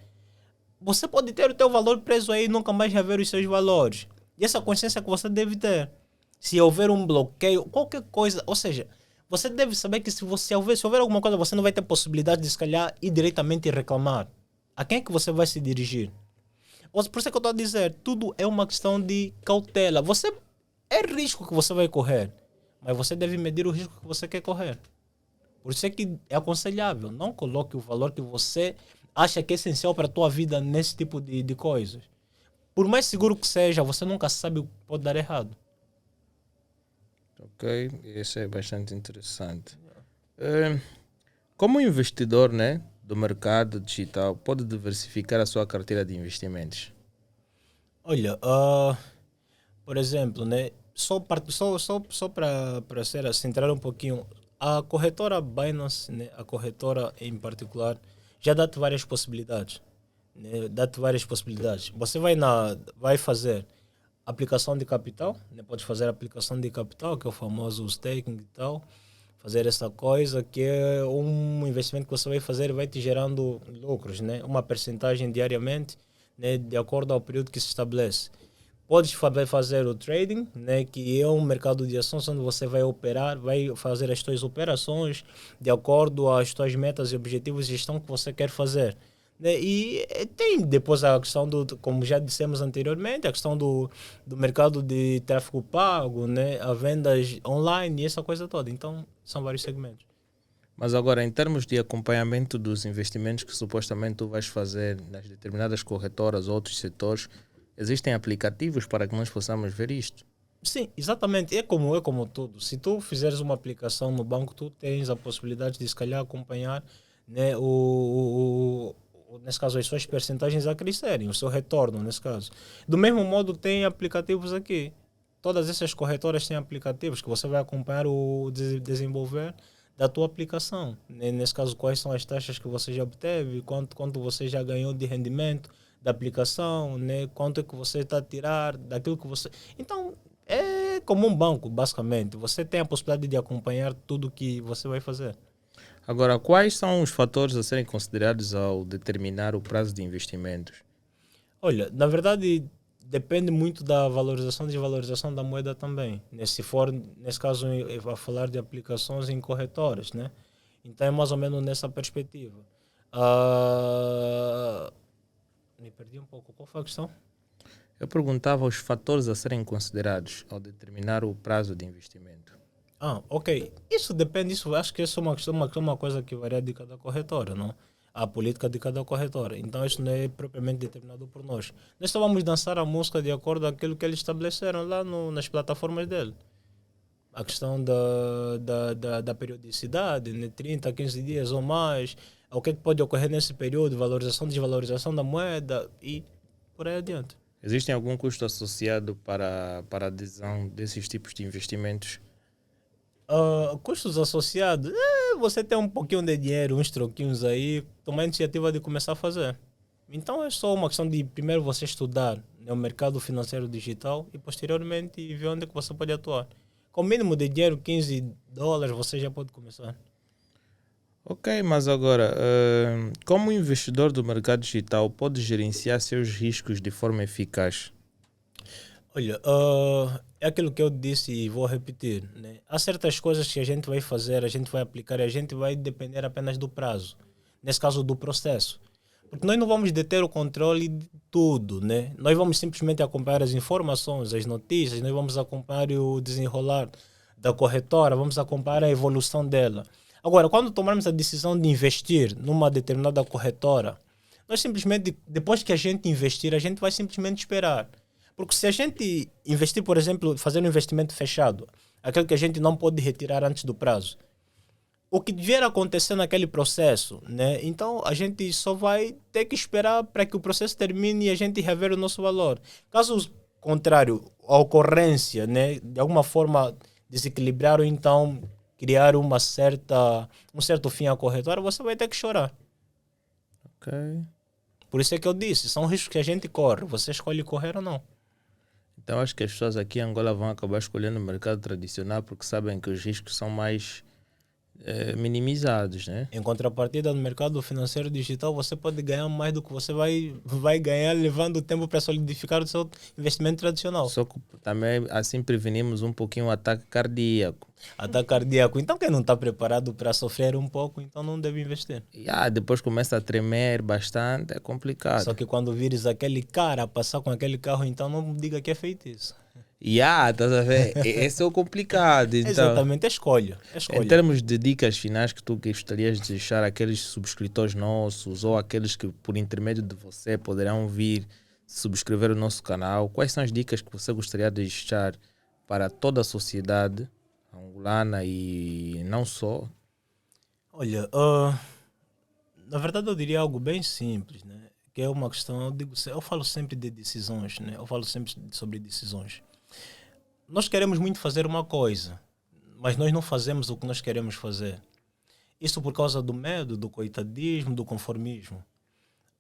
você pode ter o teu valor preso aí e nunca mais rever os seus valores. E essa consciência que você deve ter. Se houver um bloqueio, qualquer coisa, ou seja, você deve saber que se houver alguma coisa, você não vai ter possibilidade de, se calhar, ir diretamente e reclamar. A quem é que você vai se dirigir? Por isso é que eu estou a dizer, tudo é uma questão de cautela. É risco que você vai correr, mas você deve medir o risco que você quer correr. Por isso é que é aconselhável, não coloque o valor que você acha que é essencial para a tua vida nesse tipo de coisas. Por mais seguro que seja, você nunca sabe o que pode dar errado. Ok, isso é bastante interessante. Como investidor, né, do mercado digital, pode diversificar a sua carteira de investimentos? Olha, por exemplo, né, só para ser assim, entrar um pouquinho, a corretora Binance, né, a corretora em particular, já dá-te várias possibilidades. Né, dá-te várias possibilidades. Você vai fazer aplicação de capital, né, pode fazer aplicação de capital, que é o famoso staking e tal, fazer essa coisa que é um investimento que você vai fazer e vai te gerando lucros, né, uma percentagem diariamente, né, de acordo ao período que se estabelece. Podes fazer o trading, né, que é um mercado de ações onde você vai operar, vai fazer as suas operações de acordo às suas metas e objetivos de gestão que você quer fazer. Né? E tem depois a questão como já dissemos anteriormente, a questão do mercado de tráfego pago, né, a vendas online e essa coisa toda. Então, são vários segmentos. Mas agora, em termos de acompanhamento dos investimentos que supostamente tu vais fazer nas determinadas corretoras ou outros setores, existem aplicativos para que nós possamos ver isto? Sim, exatamente. É como tudo. Se tu fizeres uma aplicação no banco, tu tens a possibilidade de, se calhar, acompanhar, né, nesse caso, as suas percentagens a crescerem, o seu retorno, nesse caso. Do mesmo modo, tem aplicativos aqui. Todas essas corretoras têm aplicativos que você vai acompanhar o desenvolver da tua aplicação. Né? Nesse caso, quais são as taxas que você já obteve, quanto você já ganhou de rendimento da aplicação, né? Quanto é que você está a tirar daquilo que você... Então, é como um banco, basicamente. Você tem a possibilidade de acompanhar tudo que você vai fazer. Agora, quais são os fatores a serem considerados ao determinar o prazo de investimentos? Olha, na verdade, depende muito da valorização e desvalorização da moeda também. Né? Se for, nesse caso, a falar de aplicações em corretoras, né? Então é mais ou menos nessa perspectiva. Me perdi um pouco. Qual foi a questão? Eu perguntava os fatores a serem considerados ao determinar o prazo de investimento. Ok. Isso depende, acho que isso é uma coisa que varia de cada corretora, não? A política de cada corretora. Então isso não é propriamente determinado por nós. Nós só vamos dançar a música de acordo com aquilo que eles estabeleceram lá nas plataformas dele. A questão da periodicidade, né? 30, 15 dias ou mais, o que pode ocorrer nesse período, valorização, desvalorização da moeda e por aí adiante. Existe algum custo associado para a adesão desses tipos de investimentos? Custos associados, você tem um pouquinho de dinheiro, uns troquinhos aí, toma a iniciativa de começar a fazer. Então é só uma questão de primeiro você estudar, né, o mercado financeiro digital e posteriormente ver onde é que você pode atuar. Com o mínimo de dinheiro, $15, você já pode começar. Ok, mas agora, como investidor do mercado digital pode gerenciar seus riscos de forma eficaz? Olha, é aquilo que eu disse e vou repetir, né? Há certas coisas que a gente vai fazer, a gente vai aplicar e a gente vai depender apenas do prazo. Nesse caso, do processo. Porque nós não vamos deter o controle de tudo, né? Nós vamos simplesmente acompanhar as informações, as notícias, nós vamos acompanhar o desenrolar da corretora, vamos acompanhar a evolução dela. Agora, quando tomarmos a decisão de investir numa determinada corretora, nós simplesmente, depois que a gente investir, a gente vai simplesmente esperar. Porque se a gente investir, por exemplo, fazer um investimento fechado, aquele que a gente não pode retirar antes do prazo, o que vier a acontecer naquele processo, né? Então a gente só vai ter que esperar para que o processo termine e a gente rever o nosso valor. Caso contrário, a ocorrência, né, de alguma forma desequilibrar ou então criar um certo fim à corretora, você vai ter que chorar. Ok. Por isso é que eu disse, são riscos que a gente corre. Você escolhe correr ou não. Então acho que as pessoas aqui em Angola vão acabar escolhendo o mercado tradicional porque sabem que os riscos são mais minimizados, né? Em contrapartida, no mercado financeiro digital, você pode ganhar mais do que você vai ganhar levando tempo para solidificar o seu investimento tradicional. Só que também assim prevenimos um pouquinho o ataque cardíaco. Ataque cardíaco. Então, quem não está preparado para sofrer um pouco, então não deve investir. E depois começa a tremer bastante, é complicado. Só que quando vires aquele cara a passar com aquele carro, então não diga que é feitiço. Estás a ver? Esse é o complicado. Então, Exatamente, é escolha. em termos de dicas finais que tu gostarias de deixar àqueles subscritores nossos ou aqueles que por intermédio de você poderão vir subscrever o nosso canal, quais são as dicas que você gostaria de deixar para toda a sociedade angolana e não só? Olha, na verdade eu diria algo bem simples, né? Que é uma questão, eu falo sempre de decisões, né? Eu falo sempre sobre decisões. Nós queremos muito fazer uma coisa, mas nós não fazemos o que nós queremos fazer. Isso por causa do medo, do coitadismo, do conformismo.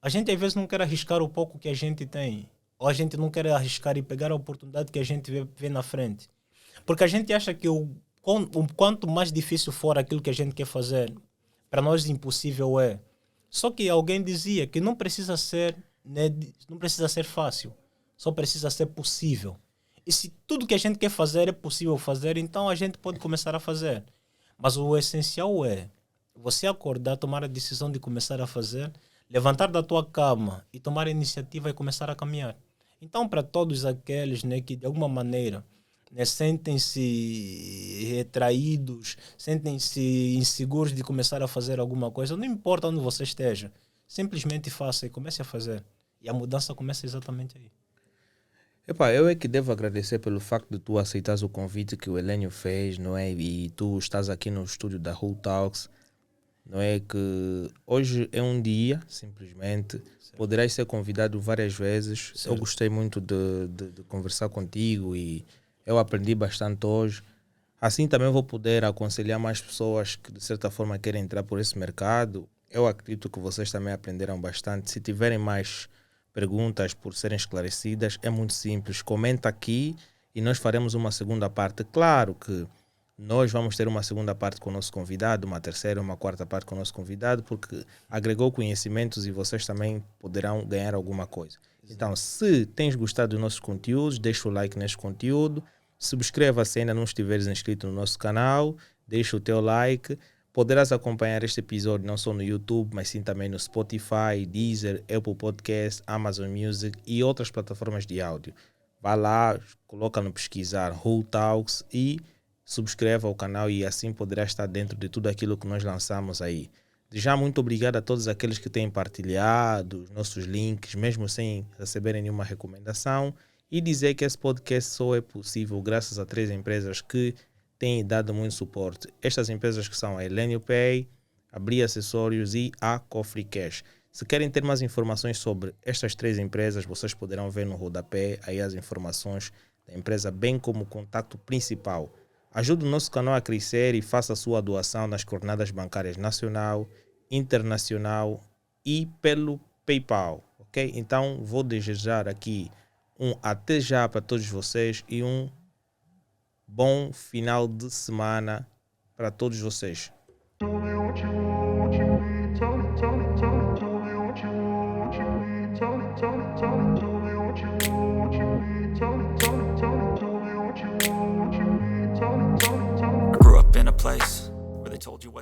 A gente às vezes não quer arriscar o pouco que a gente tem. Ou a gente não quer arriscar e pegar a oportunidade que a gente vê na frente. Porque a gente acha que o quanto mais difícil for aquilo que a gente quer fazer, para nós impossível é. Só que alguém dizia que não precisa ser, né, não precisa ser fácil. Só precisa ser possível. E se tudo que a gente quer fazer é possível fazer, então a gente pode começar a fazer. Mas o essencial é você acordar, tomar a decisão de começar a fazer, levantar da tua cama e tomar a iniciativa e começar a caminhar. Então, para todos aqueles, né, que de alguma maneira, né, sentem-se retraídos, sentem-se inseguros de começar a fazer alguma coisa, não importa onde você esteja, simplesmente faça e comece a fazer. E a mudança começa exatamente aí. Eu é que devo agradecer pelo facto de tu aceitares o convite que o Helênio fez, não é? E tu estás aqui no estúdio da Who Talks, não é? Que hoje é um dia, simplesmente. Certo. Poderás ser convidado várias vezes. Certo. Eu gostei muito de conversar contigo e eu aprendi bastante hoje. Assim também vou poder aconselhar mais pessoas que de certa forma querem entrar por esse mercado. Eu acredito que vocês também aprenderam bastante. Se tiverem mais perguntas por serem esclarecidas, é muito simples. Comenta aqui e nós faremos uma segunda parte. Claro que nós vamos ter uma segunda parte com o nosso convidado, uma terceira, uma quarta parte com o nosso convidado, porque agregou conhecimentos e vocês também poderão ganhar alguma coisa. Então, se tens gostado dos nossos conteúdos, deixa o like neste conteúdo, subscreva se ainda não estiveres inscrito no nosso canal, deixa o teu like. Poderás acompanhar este episódio não só no YouTube, mas sim também no Spotify, Deezer, Apple Podcasts, Amazon Music e outras plataformas de áudio. Vá lá, coloca no pesquisar Who Talks e subscreva o canal e assim poderá estar dentro de tudo aquilo que nós lançamos aí. Já muito obrigado a todos aqueles que têm partilhado os nossos links, mesmo sem receberem nenhuma recomendação, e dizer que esse podcast só é possível graças a 3 empresas que têm dado muito suporte. Estas empresas que são a Helênio Pay, a Bri Acessórios e a Cofre Cash. Se querem ter mais informações sobre estas 3 empresas, vocês poderão ver no rodapé aí as informações da empresa, bem como o contato principal. Ajude o nosso canal a crescer e faça a sua doação nas coordenadas bancárias nacional, internacional e pelo PayPal, ok? Então vou desejar aqui um até já para todos vocês e um bom final de semana para todos vocês. Tell me what you want, tell me, tell me, tell me, tell me what you want, tell me, tell me, tell me, tell me what you want, I grew up in a place